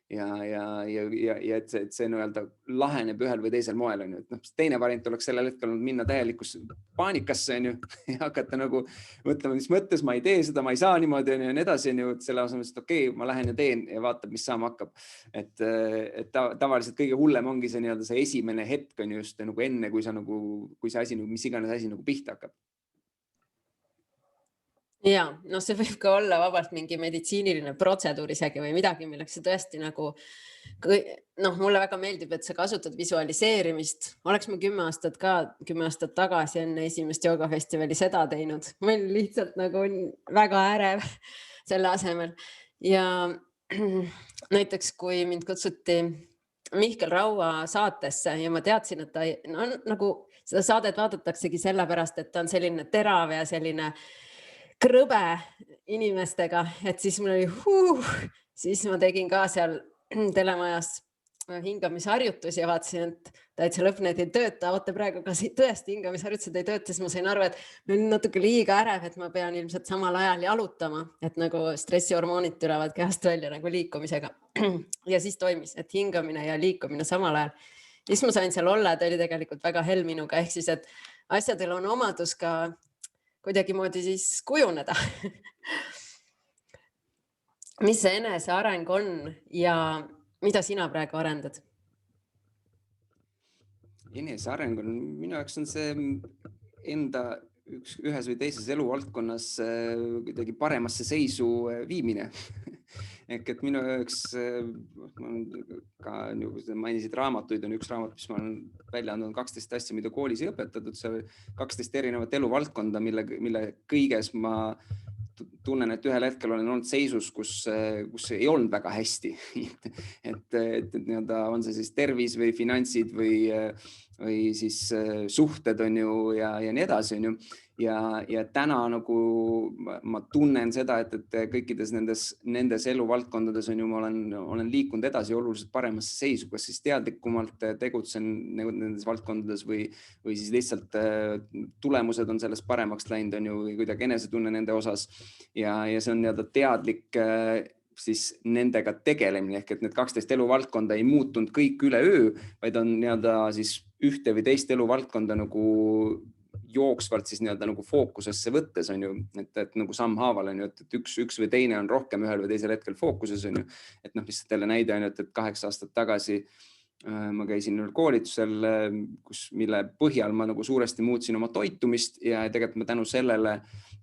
et see nii-öelda laheneb ühel või teisel moel, on ju. Et teine variant oleks sellel hetkel olnud minna täielikus paanikasse, on ju, ja hakata nagu mõtlema, mis mõttes ma ei tee seda, ma ei saa niimoodi, on ju, ja nii edasi, on ju, et selle asemel, et okei, ma lähen ja teen ja vaatab, mis saama hakkab. Et tavaliselt kõige hullem ongi see nii-öelda see esimene hetk, on ju, just nagu enne, kui see asi, mis iganes asi nagu pihta hakkab. Ja, no see võib ka olla vabalt mingi meditsiiniline protseduur isegi või midagi, milleks see tõesti nagu, mulle väga meeldib, et sa kasutad visualiseerimist. Oleks ma 10 aastat tagasi enne esimest joogafestivali seda teinud. Meil lihtsalt nagu väga ärev selle asemel. Ja näiteks, kui mind kutsuti Mihkel Raua saatesse ja ma teadsin, et ta nagu seda saadet vaadataksegi sellepärast, et ta on selline terav ja selline krõbe inimestega, et siis mul oli siis ma tegin ka seal telemajas hingamisharjutusi ja vaatasin, et täitsa lõpp need ei tööta, vaata praegu ka tõesti hingamisharjutused ei tööta, siis ma sain aru, et meil on natuke liiga ärev, et ma pean ilmselt samal ajal jalutama, et nagu stressihormoonid tulevad kehast välja nagu liikumisega. Ja siis toimis, et hingamine ja liikumine samal ajal. Ja siis ma sain seal olla, et oli tegelikult väga hell minuga, ehk siis, et asjadel on omadus ka kuidagimoodi siis kujuneda. Mis see eneseareng on ja mida sina praegu arendad? Eneseareng on, minu jaoks on see enda ühes või teises eluvaldkonnas kuidagi paremasse seisu viimine. Ehk et minu jaoks, ka nagu sa mainisid raamatuid, on üks raamat, mis ma olen välja andnud 12 asja, mida koolis ei õpetatud. See oli 12 erinevat eluvaldkonda, mille kõiges ma tunnen, et ühel hetkel olen olnud seisus, kus ei olnud väga hästi. et nii-öelda on see siis tervis või finantsid või siis suhted on ju ja nii edasi on ju. Ja täna nagu ma tunnen seda, et kõikides nendes eluvaldkondades on ju, ma olen liikunud edasi oluliselt paremasse seisu, kas siis teadlikumalt tegutsen nendes valdkondades või siis lihtsalt tulemused on sellest paremaks läinud on ju, või kuidagi enesetunne nende osas. Ja see on nii-öelda teadlik siis nendega tegelemine, ehk et need 12 eluvaldkonda ei muutunud kõik üleöö, vaid on nii-öelda siis ühte või teist eluvaldkonda nagu jooksvalt siis nii-öelda nagu fookusesse võttes on ju, et nagu sammhaaval on ju, et üks või teine on rohkem ühel või teisel hetkel fookuses on ju. Et lihtsalt jälle näide on ju, et 8 aastat tagasi ma käisin koolitusel, mille põhjal ma nagu suuresti muutsin oma toitumist ja tegelikult ma tänu sellele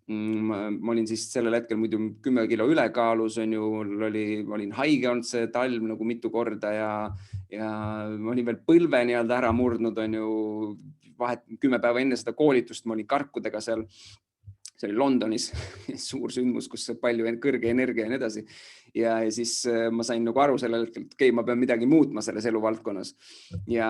ma olin siis sellel hetkel muidu 10 kilo ülekaalus on ju, ma olin haige olnud see talv nagu mitu korda ja ma olin veel põlve nii-öelda ära murdnud on ju, 10 päeva enne seda koolitust ma olin karkudega seal, see oli Londonis, suur sündmus, kus palju kõrge energia ja nii edasi. Ja siis ma sain nagu aru sellel hetkel, et okei, ma pean midagi muutma selles eluvaldkonnas. Ja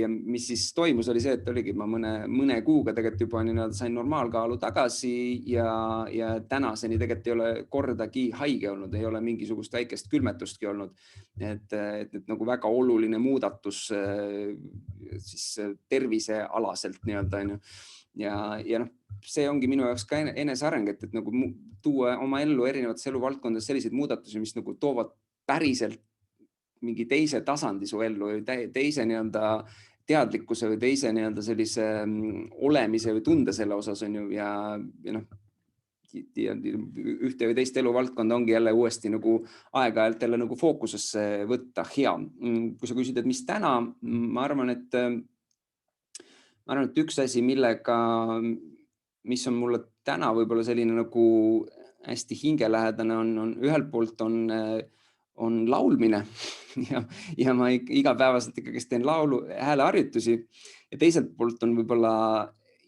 mis siis toimus, oli see, et oligi ma mõne kuuga tegelikult juba sain normaalkaalu tagasi ja tänaseni tegelikult ei ole kordagi haige olnud, ei ole mingisugust väikest külmetustki olnud. Et nagu väga oluline muudatus siis tervisealaselt nii-öelda on ju. Ja see ongi minu jaoks ka eneseareng, et nagu tuua oma ellu erinevates eluvaldkondades selliseid muudatusi, mis nagu toovad päriselt mingi teise tasandi su ellu, teise nii-öelda teadlikkuse või teise nii-öelda sellise olemise või tunde selle osas on ju ja ühte või teist eluvaldkonda ongi jälle uuesti nagu aeg-ajalt jälle nagu fookusesse võtta hea. Kui sa küsid, et mis täna, ma arvan, et üks asi, mis on mulle täna võib-olla selline nagu hästi hingelähedane on ühelt poolt on laulmine ja ma igapäevaselt ikkagi teen hääleharjutusi ja teiselt poolt on võib-olla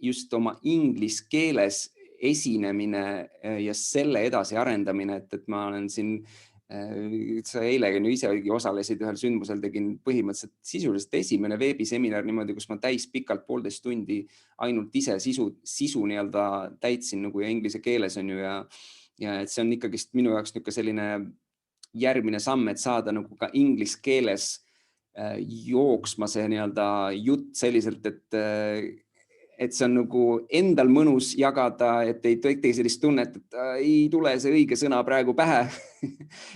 just oma inglise keeles esinemine ja selle edasi arendamine, et ma olen siin sa eilegi isegi osalesid ühel sündmusel, tegin põhimõtteliselt sisuliselt esimene veebiseminar niimoodi, kus ma pikalt 1,5 tundi ainult ise sisu nii-öelda täitsin nagu ja inglise keeles on ju ja et see on ikkagi minu jaoks selline järgmine samm, et saada nagu ka inglise keeles jooksma see nii-öelda jutt selliselt, et see on nagu endal mõnus jagada, et ei teki sellist tunnet, et ei tule see õige sõna praegu pähe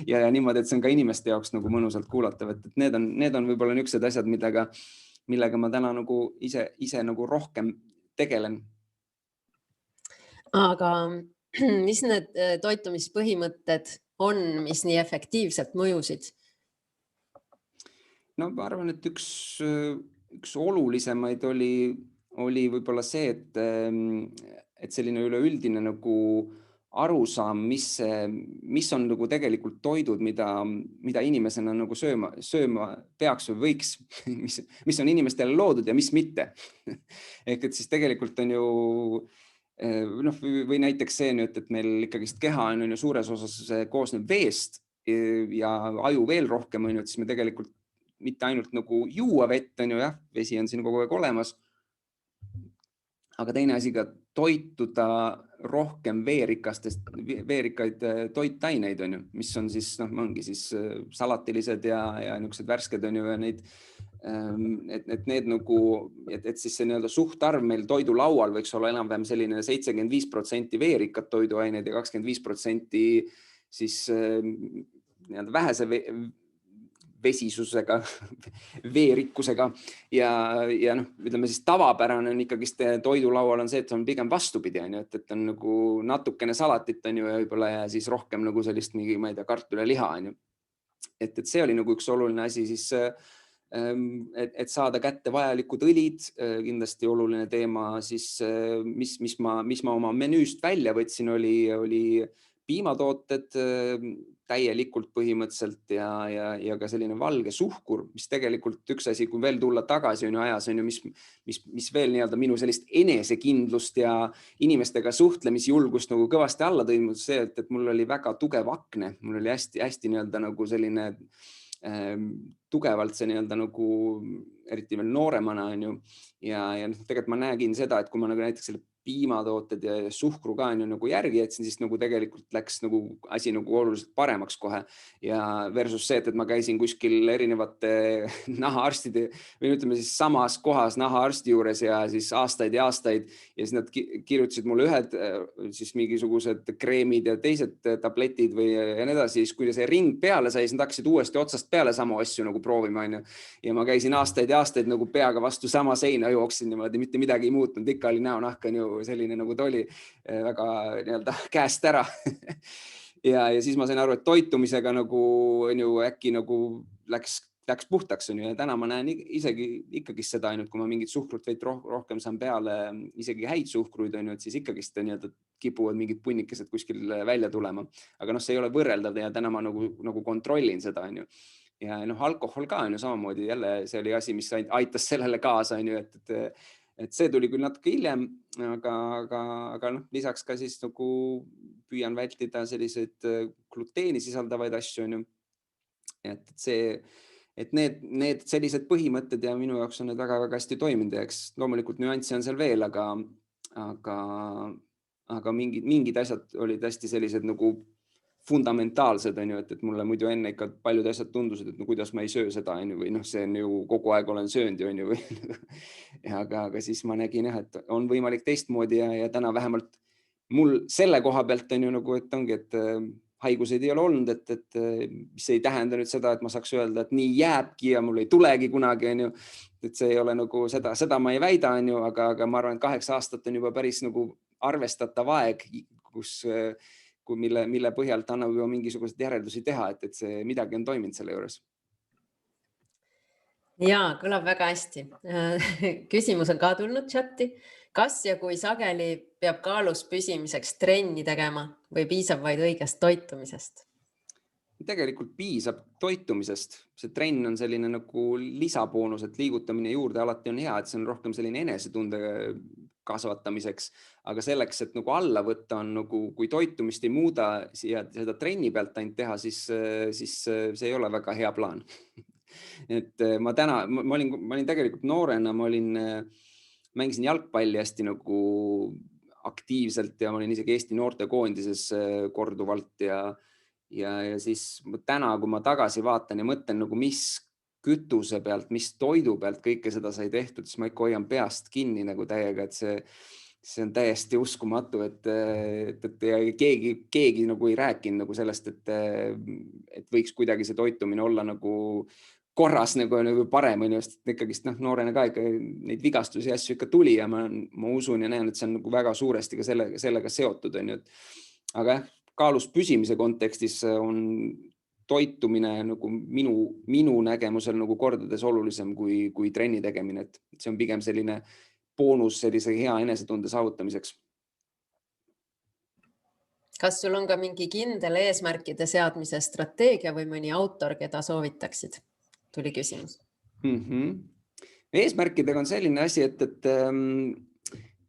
ja niimoodi, et see on ka inimeste jaoks nagu mõnusalt kuulatav, et need on võib-olla niisugused asjad, millega ma täna nagu ise nagu rohkem tegelen. Aga mis need toitumispõhimõtted on, mis nii efektiivselt mõjusid? No ma arvan, et üks olulisemaid oli võib-olla see, et selline üleüldine nagu arusaam, mis on nagu tegelikult toidud, mida inimesena nagu sööma peaks või võiks, mis on inimestele loodud ja mis mitte. Ehk et siis tegelikult on ju või näiteks see nüüd, et meil ikkagist keha on ju suures osas koosneb veest ja aju veel rohkem on ju, et siis me tegelikult mitte ainult nagu juua vett on ju, jah, vesi on siin kogu aeg olemas. Aga teine asi ka toituda rohkem veerikaid toitaineid on ju, mis on siis, ongi siis salatilised ja niisugused värsked on ju ja neid, et need nagu, et siis see nii-öelda suhtarv meil toidulaual võiks olla enam-vähem selline 75% veerikad toiduained ja 25% siis nii-öelda vähese vesisusega, veerikkusega ja ütleme siis tavapärane on ikkagi toidulaual on see, et on pigem vastupidi, et on nagu natukene salatit on ju ja võib-olla ja siis rohkem nagu sellist mingi, ma ei tea, kartuliha on ju. Et see oli nagu üks oluline asi siis, et saada kätte vajalikud õlid, kindlasti oluline teema siis, mis ma oma menüüst välja võtsin, oli piimatooted täielikult põhimõtteliselt ja ka selline valge suhkur, mis tegelikult üks asi, kui veel tulla tagasi on ju ajas, on ju, mis veel nii-öelda minu sellist enesekindlust ja inimestega suhtlemisjulgust nagu kõvasti alla tõi, see, et mul oli väga tugev akne, mul oli hästi nii-öelda nagu selline tugevalt see nii-öelda nagu eriti veel nooremana on ju ja tegelikult ma nägin seda, et kui ma nagu näiteks selle piimatooted ja suhkru ka on ju nagu järgi jätsin, siis nagu tegelikult läks nagu asi nagu oluliselt paremaks kohe ja versus see, et ma käisin kuskil erinevate nahaarstide või ütleme siis samas kohas nahaarsti juures ja siis aastaid ja siis nad kirjutasid mulle ühed siis mingisugused kreemid ja teised tabletid või ja nii edasi, siis kui see ring peale sai, siis nad hakkasid uuesti otsast peale samu asju nagu proovima on ju ja ma käisin aastaid ja aastaid nagu peaga vastu sama seina jooksin niimoodi, mitte midagi ei muutnud, ikka oli näonahk on ju selline nagu ta oli väga nii-öelda käest ära ja siis ma sain aru, et toitumisega nagu on ju äkki nagu läks puhtaks on ju ja täna ma näen isegi ikkagi seda ainult, kui ma mingit suhkrut veid rohkem saan peale, isegi häid suhkruid on ju, et siis ikkagist nii-öelda kipuvad mingid punnikesed kuskil välja tulema, aga see ei ole võrreldav ja täna ma nagu kontrollin seda on ju ja alkohol ka on ju samamoodi jälle see oli asi, mis aitas sellele kaasa on ju, et see tuli küll natuke hiljem, aga lisaks ka siis nagu püüan vältida selliseid gluteeni sisaldavaid asju on ju. Et need sellised põhimõtted ja minu jaoks on need väga-väga hästi toiminud ja eks loomulikult nüansse on seal veel, aga mingid asjad olid hästi sellised nagu fundamentaalsed on ju, et mulle muidu enne ikka paljud asjad tundusid, et kuidas ma ei söö seda on ju, või see on ju kogu aeg olen söönud on ju, aga siis ma nägin jah, et on võimalik teistmoodi ja täna vähemalt mul selle koha pealt on ju nagu, et ongi, et haiguseid ei ole olnud, et mis ei tähenda nüüd seda, et ma saaks öelda, et nii jääbki ja mul ei tulegi kunagi on ju, et see ei ole nagu seda ma ei väida on ju, aga ma arvan, et 8 aastat on juba päris nagu arvestatav aeg, mille põhjalt annab juba mingisuguseid järeldusi teha, et see midagi on toiminud selle juures. Jaa, kõlab väga hästi. Küsimus on ka tulnud chatti. Kas ja kui sageli peab kaalus püsimiseks trenni tegema või piisab vaid õigest toitumisest? Tegelikult piisab toitumisest. See trenn on selline nagu lisaboonus, et liigutamine juurde alati on hea, et see on rohkem selline enesetunde kasvatamiseks, aga selleks, et nagu alla võtta on nagu, kui toitumist ei muuda ja seda trenni pealt ainult teha, siis see ei ole väga hea plaan. Et ma olin tegelikult noorena, mängisin jalgpalli hästi nagu aktiivselt ja ma olin isegi Eesti noortekoondises korduvalt ja siis täna, kui ma tagasi vaatan ja mõtlen nagu, mis kütuse pealt, mis toidu pealt kõike seda sai tehtud, siis ma ikka hoian peast kinni nagu täiega, et see on täiesti uskumatu, et ja keegi nagu ei rääkinud nagu sellest, et võiks kuidagi see toitumine olla nagu korras nagu parem, sest ikkagist noorena ka ikka neid vigastusi ja asju ikka tuli ja ma usun ja näen, et see on nagu väga suuresti ka sellega seotud. Aga kaalus püsimise kontekstis on toitumine nagu minu nägemusel nagu kordades olulisem kui trenni tegemine, et see on pigem selline boonus sellise hea enesetunde saavutamiseks. Kas sul on ka mingi kindel eesmärkide seadmise strateegia või mõni autor, keda soovitaksid? Tuli küsimus. Eesmärkidega on selline asi, et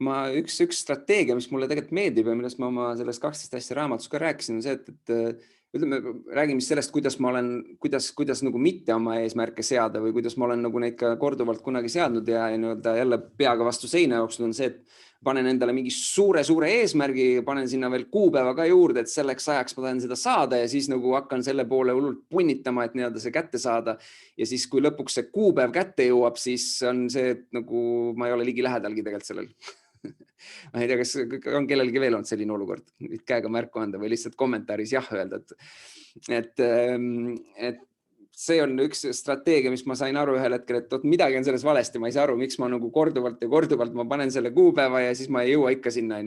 ma üks strateegia, mis mulle tegelikult meeldib ja millest ma oma selles 12 asja raamatus ka rääkisin, on see, et ütleme, räägime sellest, kuidas nagu mitte oma eesmärke seada või kuidas ma olen nagu neid ka korduvalt kunagi seadnud ja jälle peaga vastu seina jooksnud, on see, et panen endale mingi suure eesmärgi, panen sinna veel kuupäeva ka juurde, et selleks ajaks ma tahan seda saada ja siis nagu hakkan selle poole hullult punnitama, et see kätte saada. Ja siis, kui lõpuks see kuupäev kätte jõuab, siis on see, et nagu ma ei ole ligi lähedalgi tegelikult sellel. Ma ei tea, kas on kellelgi veel olnud selline olukord, käega märku anda või lihtsalt kommentaaris jah öelda, et see on üks strateegia, mis ma sain aru ühel hetkel, et midagi on selles valesti, ma ei saa aru, miks ma nagu korduvalt ma panen selle kuupäeva ja siis ma ei jõua ikka sinna.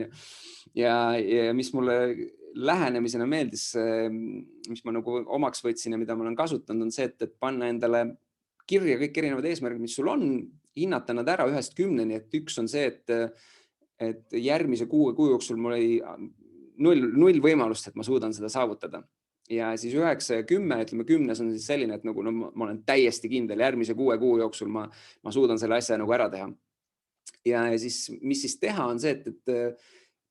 Ja mis mulle lähenemisena meeldis, mis ma nagu omaks võtsin ja mida ma olen kasutanud, on see, et panna endale kirja kõik erinevad eesmärgid, mis sul on, hinnata nad ära 1-10, et üks on see, et järgmise 6 kuu jooksul mul ei null võimalust, et ma suudan seda saavutada. Ja siis 9 ja 10, ütleme 10 on siis selline, et nagu, ma olen täiesti kindel, järgmise 6 kuu jooksul ma suudan selle asja nagu ära teha. Ja siis, mis siis teha on see, et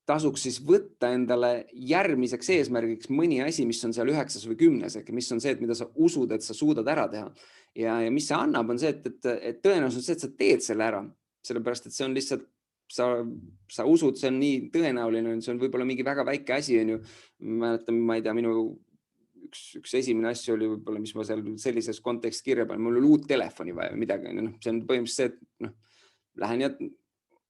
tasuks siis võtta endale järgmiseks eesmärgiks mõni asi, mis on seal 9 või 10, mis on see, et mida sa usud, et sa suudad ära teha. Ja mis see annab, on see, et tõenäoliselt see, et sa teed selle ära, sellepärast, et see on lihtsalt sa usud, see on nii tõenäoline, see on võib-olla mingi väga väike asi, on ju. Mäletan, ma ei tea, minu üks esimene asju oli võib-olla, mis ma seal sellises kontekstis kirja panen, mul oli uut telefoni vaja või midagi. See on põhimõtteliselt see, et lähen ja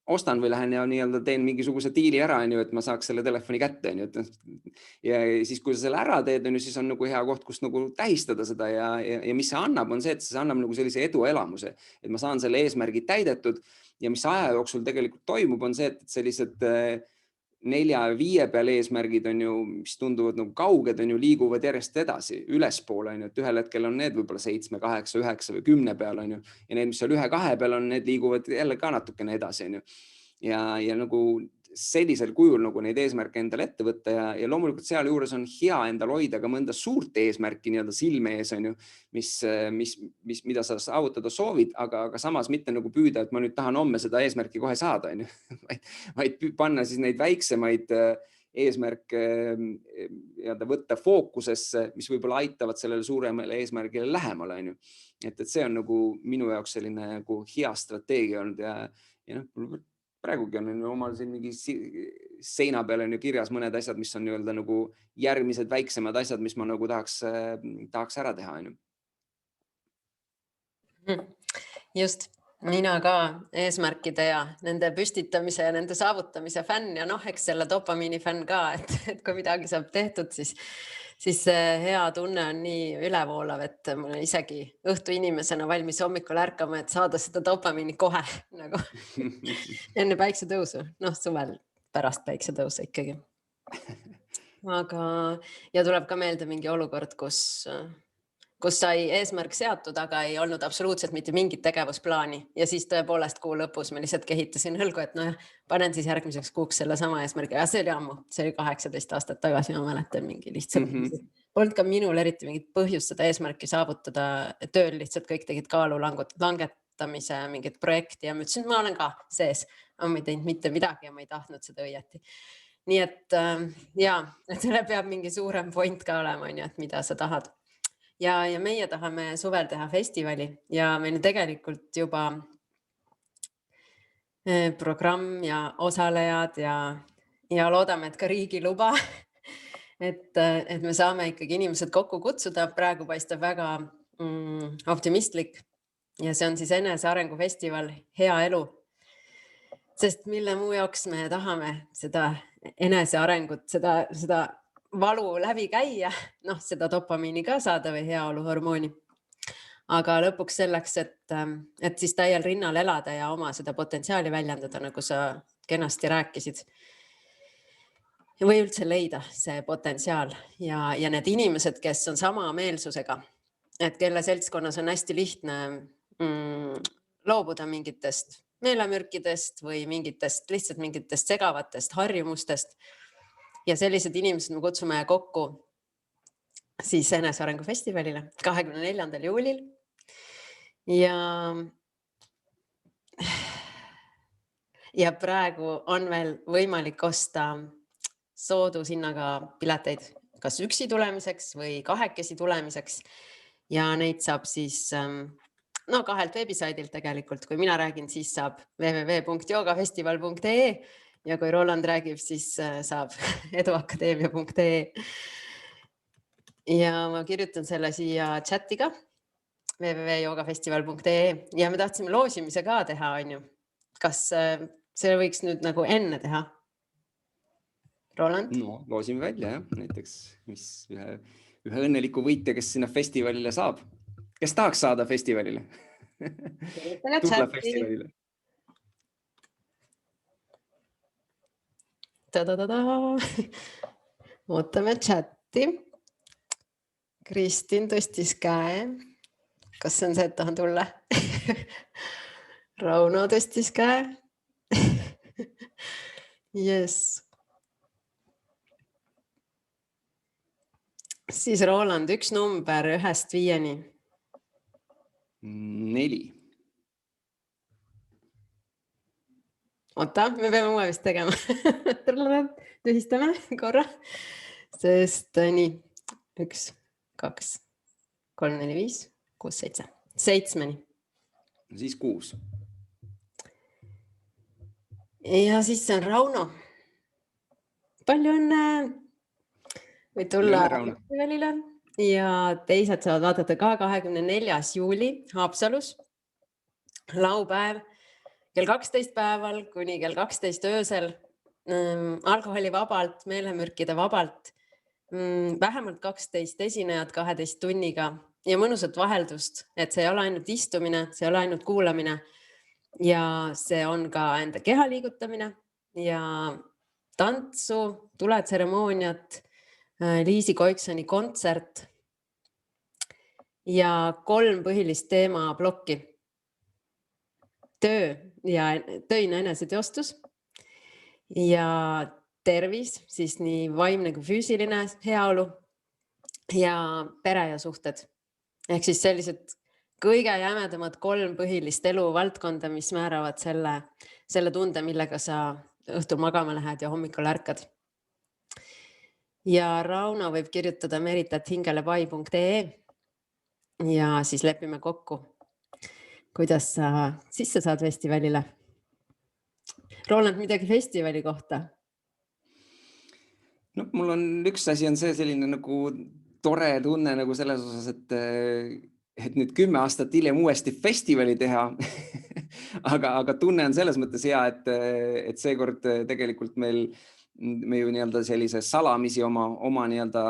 ostan või lähen ja nii-öelda teen mingisuguse diili ära, et ma saaks selle telefoni kätte. Ja siis, kui sa selle ära teed, siis on nagu hea koht, kus nagu tähistada seda ja mis see annab, on see, et see annab nagu sellise eduelamuse, et ma saan selle eesmärgi täidetud ja mis aja jooksul tegelikult toimub, on see, et sellised 4 ja 5 peal eesmärgid on ju, mis tunduvad nagu kauged, on ju, liiguvad järjest edasi, ülespoole, et ühel hetkel on need võib-olla 7, 8, 9 või 10 peal, on ju, ja need, mis seal 1-2 peal on, need liiguvad jälle ka natukene edasi, on ju. Ja nagu sellisel kujul nagu neid eesmärke endale ette võtta ja loomulikult seal juures on hea endal hoida ka mõnda suurt eesmärki nii-öelda silme ees, on ju, mida sa saavutada soovid, aga samas mitte nagu püüda, et ma nüüd tahan homme seda eesmärki kohe saada, on ju, vaid panna siis neid väiksemaid eesmärke võtta fookusesse, mis võib-olla aitavad sellele suuremale eesmärgile lähemale, on ju. Et see on nagu minu jaoks selline nagu hea strateegia olnud ja praegugi on omal siin mingi seina peal on ju kirjas mõned asjad, mis on nii-öelda nagu järgmised väiksemad asjad, mis ma nagu tahaks ära teha. Just, mina ka eesmärkide ja nende püstitamise ja nende saavutamise fänn ja eks selle dopamiini fänn ka, et kui midagi saab tehtud, siis hea tunne on nii ülevoolav, et mul on isegi õhtu inimesena valmis hommikul ärkama, et saada seda dopamiini kohe nagu enne päiksetõusu, suvel pärast päiksetõusu ikkagi. Ja tuleb ka meelde mingi olukord, kus sai eesmärk seatud, aga ei olnud absoluutselt mitte mingit tegevusplaani ja siis tõepoolest kuu lõpus ma lihtsalt kehitasin hõlgu, et panen siis järgmiseks kuuks selle sama eesmärgi. Ja see oli ammu, see oli 18 aastat tagasi, ma mäletan mingi lihtsalt. Polnud ka minul eriti mingit põhjust seda eesmärki saavutada tööl, lihtsalt kõik tegid kaalu langetamise mingit projekti ja ma ütlesin, et ma olen ka sees. Ma ei teinud mitte midagi ja ma ei tahtnud seda õieti. Nii et et selle peab mingi suurem point ka olema, et mida sa tahad. Ja meie tahame suvel teha festivali ja meil on tegelikult juba programm ja osalejad ja loodame, et ka riigi luba, et me saame ikkagi inimesed kokku kutsuda. Praegu paistab väga optimistlik ja see on siis enesearengufestival Hea elu. Sest mille muu jaoks me tahame seda enesearengut, seda valu läbi käia, noh, seda dopamiini ka saada või heaoluhormooni. Aga lõpuks selleks, et siis täiel rinnal elada ja oma seda potentsiaali väljendada, nagu sa kenasti rääkisid. Või üldse leida see potentsiaal ja need inimesed, kes on sama meelsusega, et kelle seltskonnas on hästi lihtne loobuda mingitest meelemürkidest või lihtsalt mingitest segavatest harjumustest. Ja sellised inimesed me kutsume kokku siis enesearengufestivalile 24. juulil. Ja praegu on veel võimalik osta soodushinnaga pileteid, kas üksi tulemiseks või kahekesi tulemiseks. Ja neid saab siis kahelt veebisaidilt tegelikult. Kui mina räägin, siis saab www.yoogafestival.ee ja kui Roland räägib, siis saab eduakadeemia.ee. Ja ma kirjutan selle siia chati ka www.yoogafestival.ee ja me tahtsime loosimise ka teha, on ju. Kas see võiks nüüd nagu enne teha? Roland? No, loosime välja, jah. Näiteks ühe õnneliku võitja, kes sinna festivalile saab. Kes tahaks saada festivalile? Tule festivalile. Ootame chati. Kristin tõstis käe. Kas see on see, et tahan tulla? Rauno tõstis käe. Yes. Siis Roland, üks number 1-5. 4. Oota, me peame uue vist tegema. Tühistame korra. Sest nii, 1, 2, 3, 4, 5, 6, 7. 7. Siis 6. Ja siis see on Rauno. Palju õnne! Või tulla festivalile ja teised saavad vaadata ka 24. juuli Haapsalus. Laupäev kell 12 päeval kuni kell 12 öösel. Alkoholi vabalt, meelemürkide vabalt. Vähemalt 12 esinejad 12 tunniga ja mõnusat vaheldust, et see ei ole ainult istumine, see ei ole ainult kuulamine ja see on ka enda keha liigutamine ja tantsu, tuletseremooniat, Liisi Koiksoni kontsert ja 3 põhilist teema plokki. Töö ja töine eneseteostus ja tervis, siis nii vaimne kui füüsiline heaolu ja pere ja suhted. Ehk siis sellised kõige jämedamad 3 põhilist eluvaldkonda, mis määravad selle tunde, millega sa õhtul magama lähed ja hommikul ärkad. Ja Rauno võib kirjutada meritathingelepay.ee ja siis lepime kokku, kuidas sa sisse saad festivalile. Roland, midagi festivali kohta? No, mul on üks asi on see selline nagu tore tunne nagu selles osas, et nüüd 10 aastat hiljem uuesti festivali teha. aga tunne on selles mõttes hea, et seekord tegelikult me ju nii-öelda sellise salamisi oma nii-öelda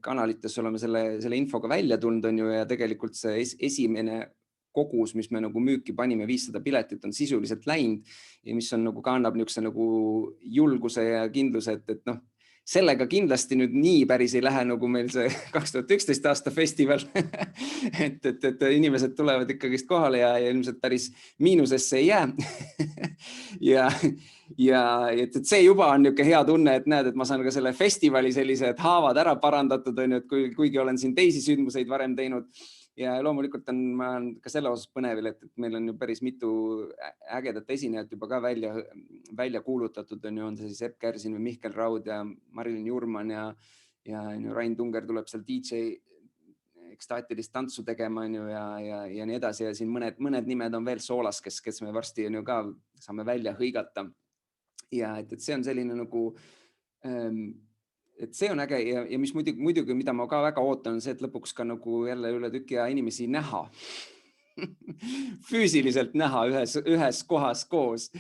kanalites oleme selle infoga välja tulnud, on ju, ja tegelikult see esimene kogus, mis me nagu müüki panime, 500 piletit on sisuliselt läinud ja mis on nagu kannab niisuguse nagu julguse ja kindluse, et noh, sellega kindlasti nüüd nii päris ei lähe, nagu meil see 2011 aasta festival, et inimesed tulevad ikkagist kohale ja ilmselt päris miinusesse ei jää. ja et see juba on niisugune hea tunne, et näed, et ma saan ka selle festivali sellised haavad ära parandatud, on ju, et kuigi olen siin teisi sündmuseid varem teinud. Ja loomulikult ma olen ka selle osas põnevil, et meil on ju päris mitu ägedat esinejat juba ka välja kuulutatud, on see siis Epp Kärsin või Mihkel Raud ja Marilyn Jurman ja Rain Tunger tuleb seal DJ ekstaatilist tantsu tegema ja nii edasi. Ja siin mõned nimed on veel soolas, kes me varsti on ju ka saame välja hõigata. Ja et see on selline nagu et see on äge ja mis muidugi, mida ma ka väga ootan, on see, et lõpuks ka nagu jälle üle tüki aja inimesi näha. Füüsiliselt näha ühes kohas koos.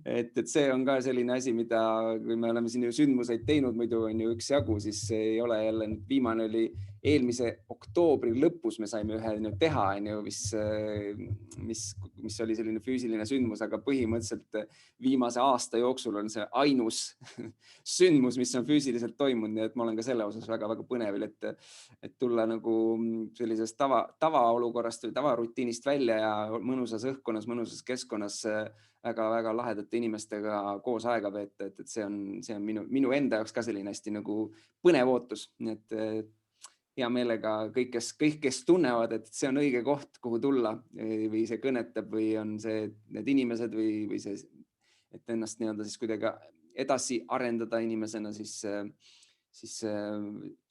Et see on ka selline asi, mida, kui me oleme siin ju sündmuseid teinud muidu on ju üksjagu, siis ei ole jälle, viimane oli eelmise oktoobri lõpus me saime ühe teha, mis oli selline füüsiline sündmus, aga põhimõtteliselt viimase aasta jooksul on see ainus sündmus, mis on füüsiliselt toimunud, nii et ma olen ka selle osas väga-väga põnevil, et tulla nagu sellisest tavaolukorrast või tavarutiinist välja ja mõnusas õhkkonnas, mõnusas keskkonnas väga-väga lahedate inimestega koos aega veeta, et see on minu enda jaoks ka selline hästi nagu põnev ootus, nii et hea meelega kõik, kes tunnevad, et see on õige koht, kuhu tulla või see kõnetab või on see need inimesed või see, et ennast nii-öelda siis kuidagi edasi arendada inimesena, siis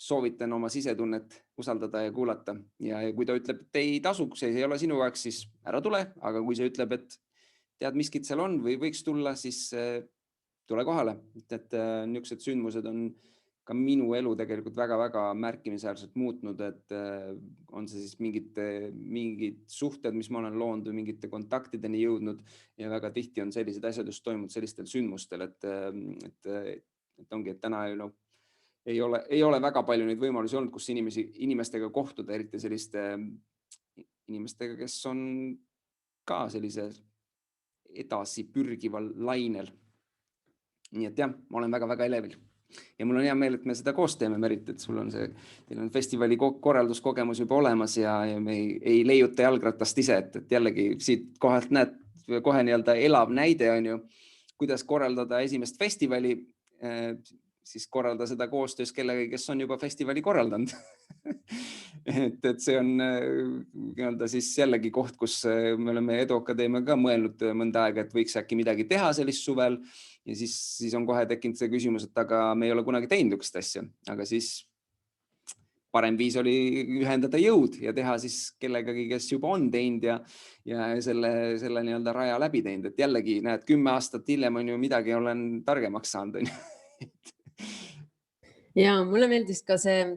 soovitan oma sisetunnet usaldada ja kuulata. Ja kui ta ütleb, et ei tasuks, see ei ole sinu jaoks, siis ära tule, aga kui see ütleb, et tead, miskit seal on või võiks tulla, siis tule kohale. Et niisugused sündmused on ka minu elu tegelikult väga-väga märkimisväärselt muutnud, et on see siis mingid suhted, mis ma olen loonud või mingite kontaktideni jõudnud ja väga tihti on sellised asjad just toimunud sellistel sündmustel, et ongi, et täna ei ole väga palju neid võimalusi olnud, kus inimestega kohtuda, eriti selliste inimestega, kes on ka sellise edasi pürgival lainel. Nii et jah, ma olen väga-väga elevil. Ja mul on hea meel, et me seda koos teeme, Merit, et teil on festivali korralduskogemus juba olemas ja me ei leiuta jalgratast ise, et jällegi siit kohalt näed kohe nii-öelda elav näide on ju, kuidas korraldada esimest festivali, siis korralda seda koostöös kellega, kes on juba festivali korraldanud. et see on nii-öelda siis jällegi koht, kus me oleme Edu Akadeemia ka mõelnud mõnda aega, et võiks äkki midagi teha sellist suvel. Ja siis on kohe tekkinud see küsimus, et aga me ei ole kunagi teinud ükst asja, aga siis parem viis oli ühendada jõud ja teha siis kellegagi, kes juba on teinud ja selle nii-öelda raja läbi teinud, et jällegi näed, 10 aastat hiljem on ju midagi olen targemaks saanud. Ja mulle meeldis ka see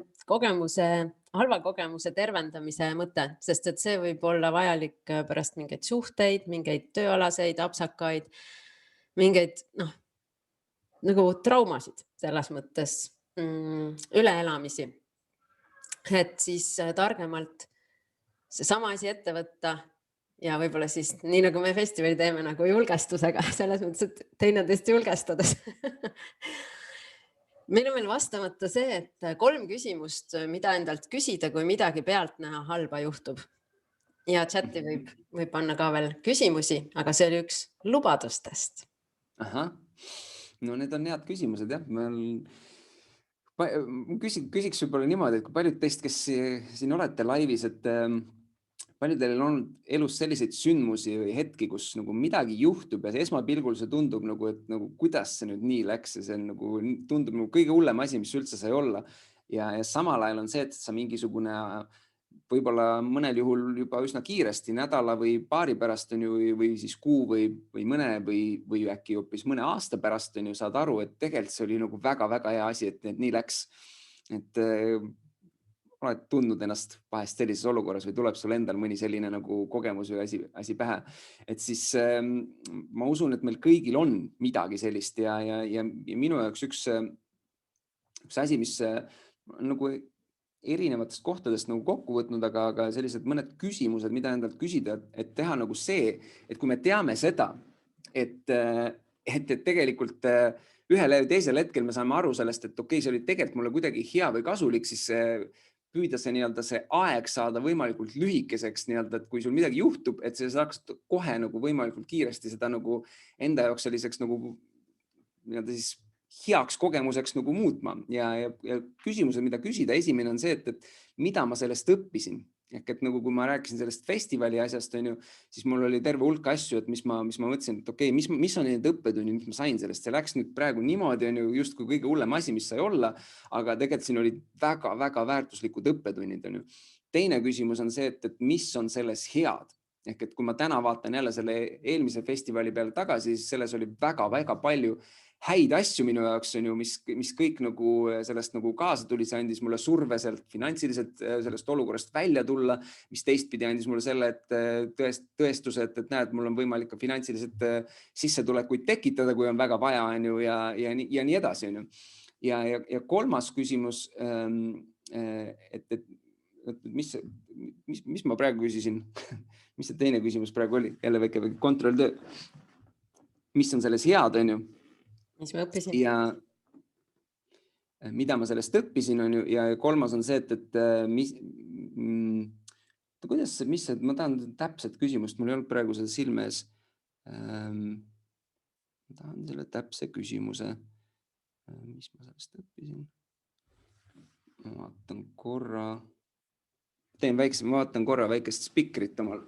halva kogemuse tervendamise mõte, sest et see võib olla vajalik pärast mingeid suhteid, mingeid tööalaseid apsakaid, mingeid nagu traumasid selles mõttes üleelamisi, et siis targemalt seesama asi ette võtta ja võib-olla siis nii nagu me festivali teeme nagu julgestusega, selles mõttes, et teineteist julgestades. Meil on veel vastamata see, et 3 küsimust, mida endalt küsida, kui midagi pealtnäha halba juhtub. Ja chati võib panna ka veel küsimusi, aga see oli üks lubadustest. Ahah, no need on head küsimused jah. Küsiks võib-olla niimoodi, et kui paljud teist, kes siin olete laivis, et paljudel on elus selliseid sündmusi või hetki, kus nagu midagi juhtub ja esmapilgul see tundub nagu, et nagu kuidas see nüüd nii läks ja see nagu tundub nagu kõige hullem asi, mis üldse sai olla. Ja samal ajal on see, et sa mingisugune võib-olla mõnel juhul juba üsna kiiresti nädala või paari pärast on ju, või siis kuu või mõne või äkki hoopis mõne aasta pärast on ju saad aru, et tegelikult see oli nagu väga-väga hea asi, et nii läks. Et oled tundnud ennast vahest sellises olukorras või tuleb sul endal mõni selline nagu kogemus või asi pähe. Et siis ma usun, et meil kõigil on midagi sellist ja minu jaoks üks asi, mis nagu erinevatest kohtadest nagu kokku võtnud, aga sellised mõned küsimused, mida endalt küsida, et teha nagu see, et kui me teame seda, et tegelikult ühel ja teisel hetkel me saame aru sellest, et okei, see oli tegelikult mulle kuidagi hea või kasulik, siis püüda see nii-öelda see aeg saada võimalikult lühikeseks nii-öelda, et kui sul midagi juhtub, et see saaks kohe nagu võimalikult kiiresti seda nagu enda jaoks selliseks nagu nii-öelda siis heaks kogemuseks nagu muutma ja küsimused, mida küsida, esimene on see, et mida ma sellest õppisin. Ehk et nagu kui ma rääkisin sellest festivali asjast, on ju, siis mul oli terve hulk asju, et mis ma mõtlesin, et okei, mis on need õppetunnid, mis ma sain sellest. See läks nüüd praegu niimoodi, on ju, just kui kõige hullem asi, mis sai olla, aga tegelikult siin olid väga-väga väärtuslikud õppetunnid, on ju. Teine küsimus on see, et mis on selles head. Ehk et kui ma täna vaatan jälle selle eelmise festivali peale tagasi, siis selles oli väga-väga palju häid asju minu jaoks, on ju, mis kõik nagu sellest nagu kaasa tuli, see andis mulle surve sealt finantsiliselt sellest olukorrast välja tulla, mis teistpidi andis mulle selle, et tõestuse, et näed, mul on võimalik ka finantsiliselt sissetulekuid tekitada, kui on väga vaja, on ju, ja nii edasi, on ju. Ja kolmas küsimus, et mis ma praegu küsisin? Mis see teine küsimus praegu oli? Jälle väike kontrolltöö. Mis on selles head, on ju? Mis ma õppisin? Ja mida ma sellest õppisin, on ju, ja kolmas on see, et ma tahan täpset küsimust, mul ei olnud praegu seda silme ees. Ma tahan selle täpse küsimuse. Mis ma sellest õppisin? Ma vaatan korra. Ma vaatan korra väikest spikrit omal.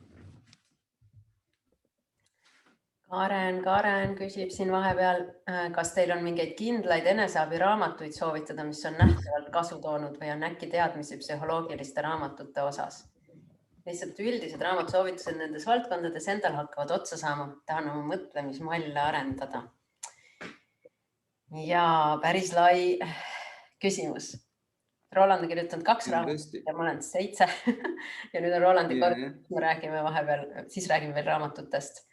Karen küsib siin vahepeal, kas teil on mingeid kindlaid eneseabiraamatuid soovitada, mis on nähtavalt kasu toonud või on äkki teadmisi psühholoogiliste raamatute osas? Lihtsalt üldised raamatusoovitused nendes valdkondades endal hakkavad otsa saama. Tahan oma mõtlemismalle arendada. Ja päris lai küsimus. Roland on kirjutanud 2 raamatut ja ma olen 7. Ja nüüd on Rolandi kord, me räägime vahepeal, siis räägime veel raamatutest.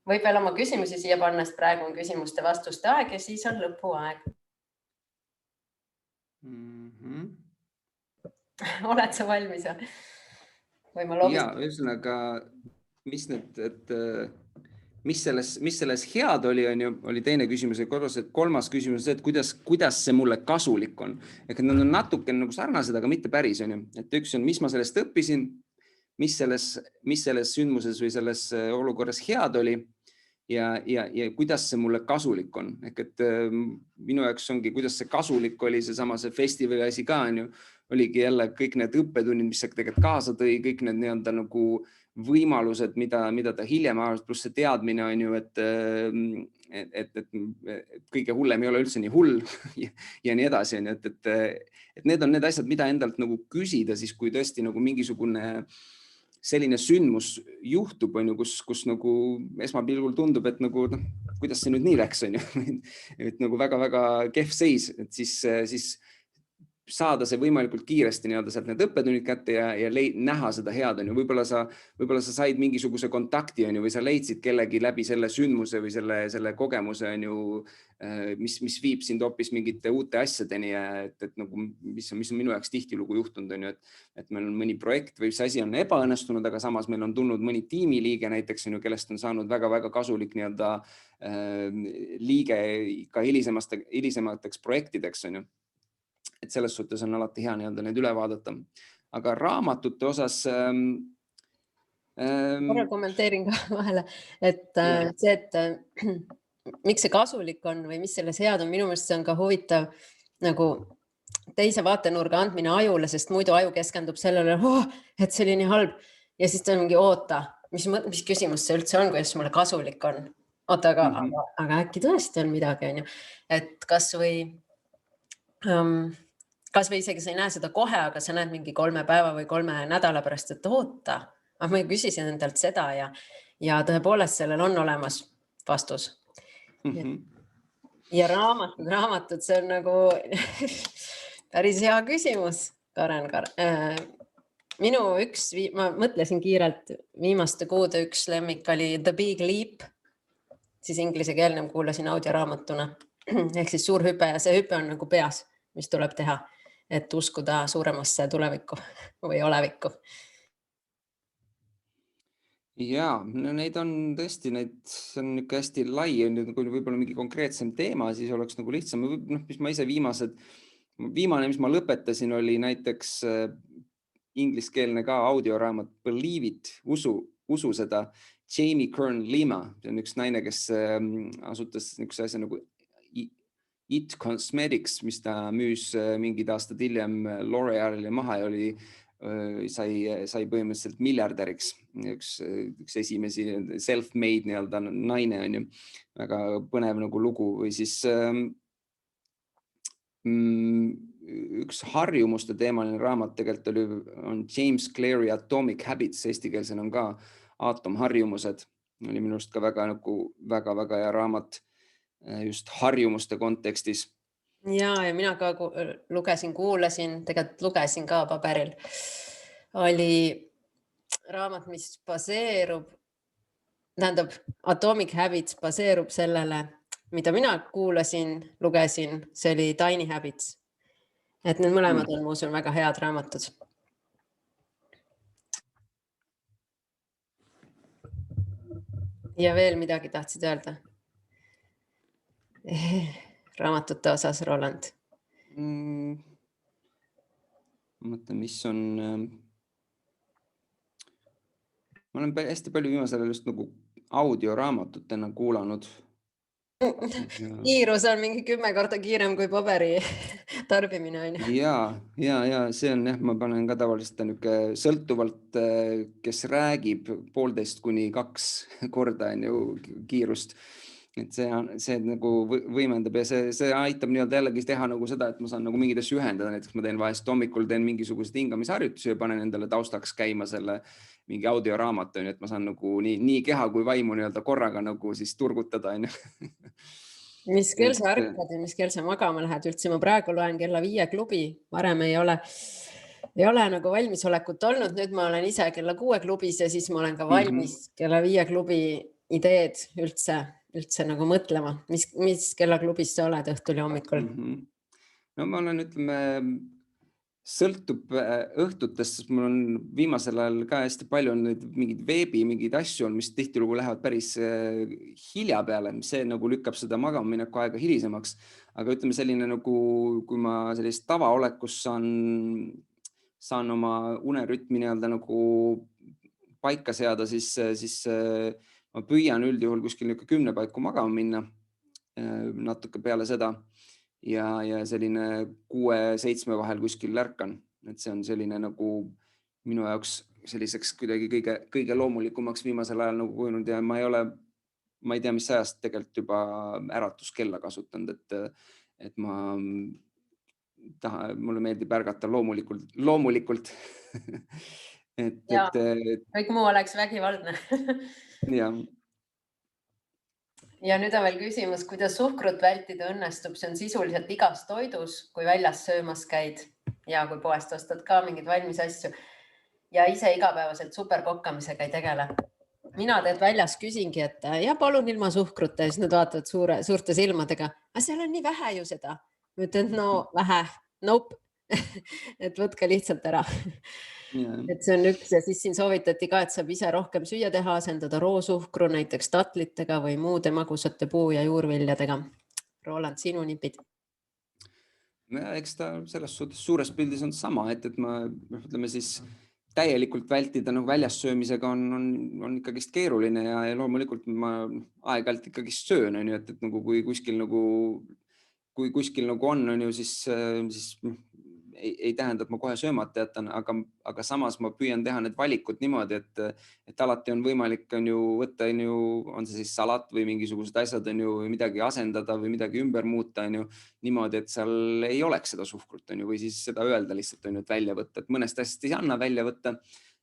Võib veel oma küsimusi siia panna, sest praegu on küsimuste vastuste aeg ja siis on lõpuaeg. Oled sa valmis? Või ma loobistan? Ja, ühesõnaga, mis selles head oli, oli teine küsimus ja kolmas küsimus, et kuidas see mulle kasulik on. Ehk nad on natuke nagu sarnased, aga mitte päris. Et üks on, mis ma sellest õppisin, mis selles sündmuses või selles olukorras head oli ja kuidas see mulle kasulik on. Ehk et minu jaoks ongi, kuidas see kasulik oli, see festivali asi ka oligi jälle kõik need õppetunnid, mis see tegelikult kaasa tõi, kõik need nii-öelda nagu võimalused, mida ta hiljem arvas, pluss see teadmine on ju, et kõige hullem ei ole üldse nii hull ja nii edasi. Et need on need asjad, mida endalt nagu küsida siis, kui tõesti nagu mingisugune selline sündmus juhtub, kus nagu esmapilgul tundub, et nagu, kuidas see nüüd nii läks, on ju, et nagu väga-väga kehv seis, et siis saada see võimalikult kiiresti sealt need õppetunnid kätte ja näha seda head. Võib-olla sa said mingisuguse kontakti või sa leidsid kellegi läbi selle sündmuse või selle kogemuse, mis viib sind hoopis mingite uute asjadeni, mis on minu jaoks tihtilugu juhtunud, et meil on mõni projekt või see asi on ebaõnnestunud, aga samas meil on tulnud mõni tiimiliige näiteks, kellest on saanud väga-väga kasulik liige ka hilisemateks projektideks. Et selles suhtes on alati hea need üle vaadata. Aga raamatute osas... Korra kommenteerin ka vahele, et see, et miks see kasulik on või mis selles head on, minu meelest see on ka huvitav nagu teise vaatenurga andmine ajule, sest muidu aju keskendub sellele, et see oli nii halb. Ja siis ta on mingi oota, mis küsimus see üldse on, kuidas mulle kasulik on. Oota, aga äkki tõesti on midagi, et kas või isegi sa ei näe seda kohe, aga sa näed mingi 3 päeva või 3 nädala pärast, et oota, ma küsisin endalt seda ja tõepoolest sellel on olemas vastus. Ja raamatud, see on nagu päris hea küsimus, Karen. Ma mõtlesin kiirelt, viimaste kuude üks lemmik oli The Big Leap, siis inglise keelne kuulasin audioraamatuna, ehk siis suur hüpe ja see hüpe on nagu peas, mis tuleb teha, et uskuda suuremasse tulevikku või olevikku. Jaa, neid on tõesti, see on hästi lai, kui võib-olla mingi konkreetsem teema, siis oleks nagu lihtsam. Mis ma ise viimane, mis ma lõpetasin, oli näiteks ingliskeelne ka audioraamat Believe It, usu seda, Jamie Kern Lima. See on üks naine, kes asutas üks asja nagu It Cosmetics, mis ta müüs mingid aastad hiljem L'Orealile maha ja sai põhimõtteliselt miljardäriks. Üks esimesi self-made naine on ju. Väga põnev nagu lugu. Või siis üks harjumuste teemaline raamat tegelikult on James Cleary Atomic Habits. Eestikeelsen on ka aatomharjumused. Oli minust ka väga hea raamat. just harjumuste kontekstis. Ja mina ka kuulasin, tegelikult lugesin ka paberil. Oli raamat, mis tähendab Atomic Habits baseerub sellele, mida mina lugesin, see oli Tiny Habits. Et need mõlemad on muuseum väga head raamatud. Ja veel midagi tahtsid öelda? Raamatute osas, Roland. Mõtlen, mis on... Ma olen hästi palju viimasel just nagu audioraamatutena kuulanud. Kiirus on mingi 10 korda kiirem kui paberi tarbimine. On. Ja see on ma panen ka tavaliselt sõltuvalt, kes räägib 1,5–2 korda kiirust. Et see nagu võimendab ja see aitab jällegi teha nagu seda, et ma saan nagu mingid asju ühendada. Näiteks ma teen vahest hommikul mingisugused hingamisharjutusi ja panen endale taustaks käima selle mingi audioraamatu, et ma saan nagu nii keha kui vaimu korraga nagu siis turgutada. Mis kell sa ärkad ja mis kell sa magama lähed üldse? Ma praegu loen kella 5 klubi. Varem ei ole nagu valmisolekut olnud. Nüüd ma olen ise kella 6 klubis ja siis ma olen ka valmis kella 5 klubi ideed üldse nagu mõtlema. Mis kella klubis sa oled õhtul ja hommikul? No ma olen, sõltub õhtutest, sest mul on viimasel ajal ka hästi palju mingid mingid asju on, mis tihtilugu lähevad päris hilja peale, mis see nagu lükkab seda magamineku aega hilisemaks. Aga selline nagu, kui ma sellist tavaolekus saan oma unerütmi nagu paika seada, siis ma püüan üldjuhul kuskil 10 paiku magama minna natuke peale seda ja selline 6-7 vahel kuskil lärkan. Et see on selline nagu minu jaoks selliseks kuidagi kõige loomulikumaks viimasel ajal nagu kujunud ja ma ei tea, mis ajast tegelikult juba äratuskella kasutanud, et mulle meeldib ärgata loomulikult. Kõik muu oleks vägivaldne. Ja nüüd on veel küsimus, kuidas suhkrut vältida õnnestub. See on sisuliselt igas toidus, kui väljas söömas käid ja kui poest ostad ka mingid valmis asju ja ise igapäevaselt superkokkamisega ei tegele. Mina väljas küsingi, et ja palun ilma suhkruta ja siis nad vaatavad suurte silmadega. Aga seal on nii vähe ju seda. Ma ütlen, no vähe, nope. Et võtke lihtsalt ära. Et see on üks ja siis siin soovitati ka, et saab ise rohkem süüa teha, asendada roosuhkru näiteks tatlitega või muude magusate puu- ja juurviljadega. Roland, sinu nipid? Eks ta selles suhtes suures pildis on sama, et ma ütleme siis täielikult vältida väljas söömisega on ikkagist keeruline ja loomulikult ma aeg-ajalt ikkagist söön, et kui kuskil on, siis ei tähenda, et ma kohe söömata jätan, aga samas ma püüan teha need valikud niimoodi, et alati on võimalik võtta, on see siis salat või mingisugused asjad, midagi asendada või midagi ümber muuta, niimoodi, et seal ei oleks seda suhkrut või siis seda öelda lihtsalt, et välja võtta, et mõnest asjast ei anna välja võtta.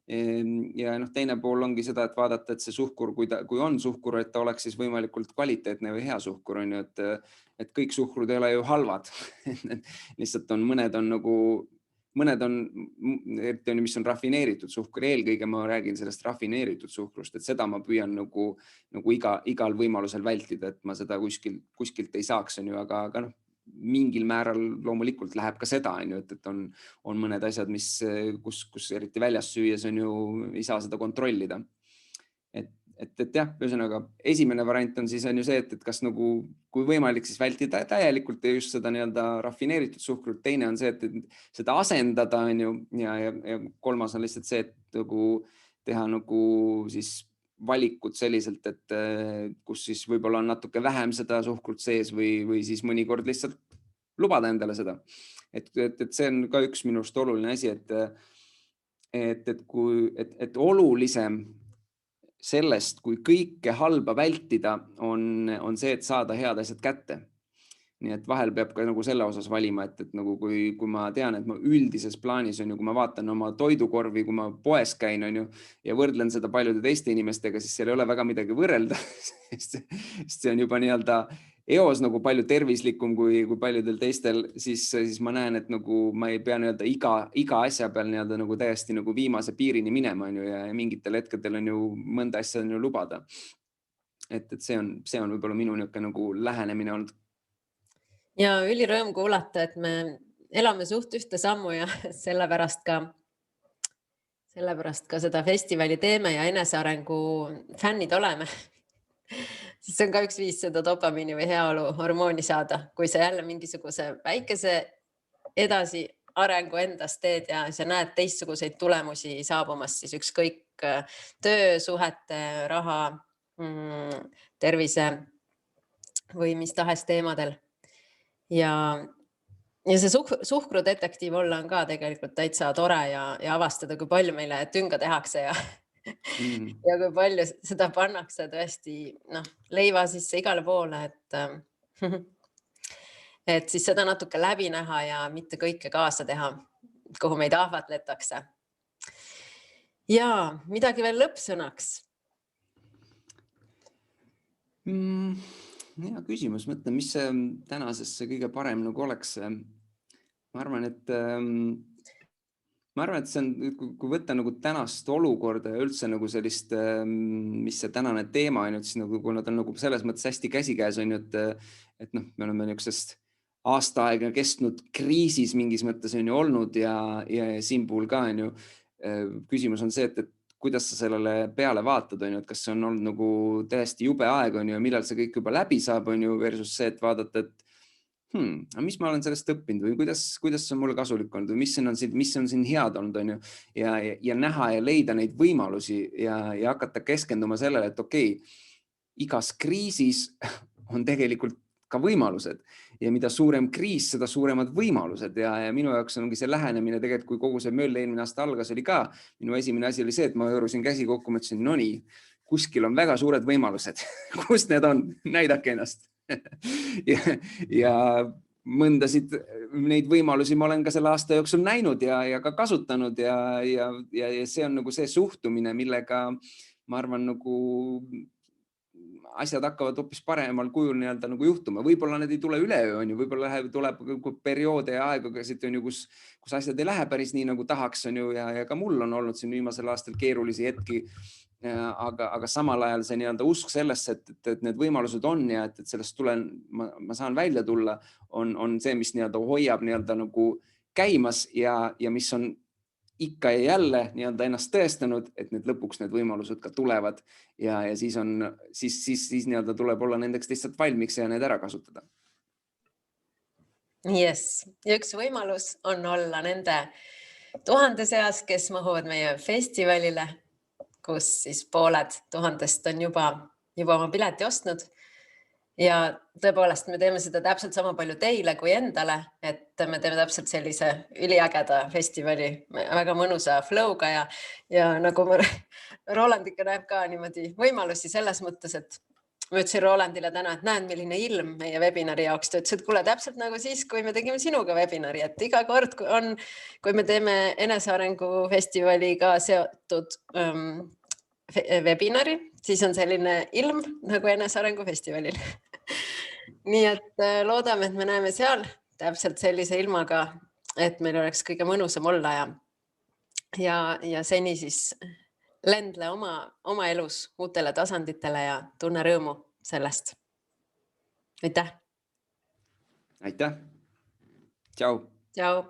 Ja teine pool ongi seda, et vaadata, et see suhkur, kui on suhkur, et ta oleks siis võimalikult kvaliteetne või hea suhkur, et kõik suhkrud ei ole ju halvad. Lihtsalt mõned on, mis on rafineeritud suhkur, eelkõige ma räägin sellest rafineeritud suhkrust, et seda ma püüan nagu igal võimalusel vältida, et ma seda kuskilt ei saaks, aga mingil määral loomulikult läheb ka seda, et on mõned asjad, kus eriti väljas süües ei saa seda kontrollida. Et jah, ühesõnaga esimene variant on siis see, et kas kui võimalik, siis vältida täielikult ja just seda rafineeritud suhkrut. Teine on see, et seda asendada ja kolmas on lihtsalt see, et teha siis valikud selliselt, et kus siis võib-olla on natuke vähem seda suhkrut sees või siis mõnikord lihtsalt lubada endale seda. Et see on ka üks minust oluline asi, et olulisem sellest, kui kõike halba vältida, on see, et saada head asjad kätte. Nii et vahel peab ka selle osas valima, et kui ma tean, et ma üldises plaanis kui ma vaatan oma toidukorvi, kui ma poes käin ja võrdlen seda paljude teiste inimestega, siis seal ei ole väga midagi võrrelda. See on juba eos nagu palju tervislikum kui paljudel teistel, siis ma näen, et nagu ma ei pea nii-öelda iga asja peal nii-öelda nagu täiesti nagu viimase piirini minema, on ju, ja mingitel hetkedel on ju mõnda asja on ju lubada. Et see on võib-olla minu niisugune nagu lähenemine olnud. Ja ülirõõm kuulata, et me elame suht ühte sammu ja sellepärast ka seda festivali teeme ja enesearengu fännid oleme. Siis see on ka üks viis seda dopamiini või heaolu hormooni saada, kui sa jälle mingisuguse väikese edasi arengu endast teed ja sa näed teistsuguseid tulemusi saabumas, siis ükskõik töö, suhete, raha, tervise või mis tahes teemadel. Ja see suhkrudetektiiv olla on ka tegelikult täitsa tore ja avastada, kui palju meile tünga tehakse ja kui palju seda pannakse tõesti leiva sisse igale poole, et siis seda natuke läbi näha ja mitte kõike kaasa teha, kuhu meid ahvatletakse. Ja midagi veel lõppsõnaks? Hea küsimus, mõtlen, mis see tänasesse kõige parem nagu oleks. Ma arvan, et see on, kui võtta nagu tänast olukorda ja üldse nagu sellist, mis see tänane teema on, siis nagu, kui nad on nagu selles mõttes hästi käsikäes on, et me oleme niisugusest aasta aega kestnud kriisis mingis mõttes on ju olnud ja siin puhul ka on ju. Küsimus on see, et kuidas sa sellele peale vaatad, on ju, et kas see on olnud nagu täiesti jube aeg on ju, millal see kõik juba läbi saab on ju, versus see, et vaadata, et mis ma olen sellest õppinud või kuidas see on mulle kasulik olnud või mis on siin head olnud on ju, ja näha ja leida neid võimalusi ja hakata keskenduma sellele, et okei, igas kriisis on tegelikult ka võimalused ja mida suurem kriis, seda suuremad võimalused ja minu jaoks ongi see lähenemine tegelikult, kui kogu see möll eelmine aasta algas, oli ka minu esimene asi oli see, et ma hõõrusin käsi kokku, ma ütlesin, no nii, kuskil on väga suured võimalused, kus need on, näidake ennast. ja mõndasid neid võimalusi ma olen ka selle aasta jooksul näinud ja ka kasutanud ja see on nagu see suhtumine, millega ma arvan nagu asjad hakkavad hoopis paremal kujul nii-öelda nagu juhtuma. Võib-olla need ei tule üleöö, on ju, võib-olla tuleb perioode ja aegasid, on ju, kus asjad ei lähe päris nii, nagu tahaks, on ju, ja ka mul on olnud siin viimasel aastal keerulisi hetki, aga samal ajal see nii-öelda usk sellesse, et need võimalused on ja et sellest ma saan välja tulla, on see, mis nii-öelda hoiab nii-öelda nagu käimas ja mis on ikka ja jälle nii-öelda ennast tõestanud, et need lõpuks need võimalused ka tulevad ja siis nii-öelda tuleb olla nendeks lihtsalt valmiks ja need ära kasutada. Yes. Ja üks võimalus on olla nende 1000 seas, kes mahuvad meie festivalile, kus siis pooled 1000 on juba oma pileti ostnud. Ja tõepoolest, me teeme seda täpselt sama palju teile kui endale, et me teeme täpselt sellise üliägeda festivali, väga mõnusa flow'ga ja nagu Roland ikka näeb ka niimoodi võimalusi selles mõttes, et ma ütlesin Rolandile täna, et näen, milline ilm meie webinari jaoks. Ta ütles, et kuule, täpselt nagu siis, kui me tegime sinuga webinari, et iga kord, kui me teeme enesearengu festivaliga seotud webinari, siis on selline ilm nagu enesearengu festivalil. Nii et loodame, et me näeme seal täpselt sellise ilmaga, et meil oleks kõige mõnusam olla ja seni siis lendle oma elus uutele tasanditele ja tunne rõõmu sellest. Aitäh! Aitäh! Tšau! Tšau!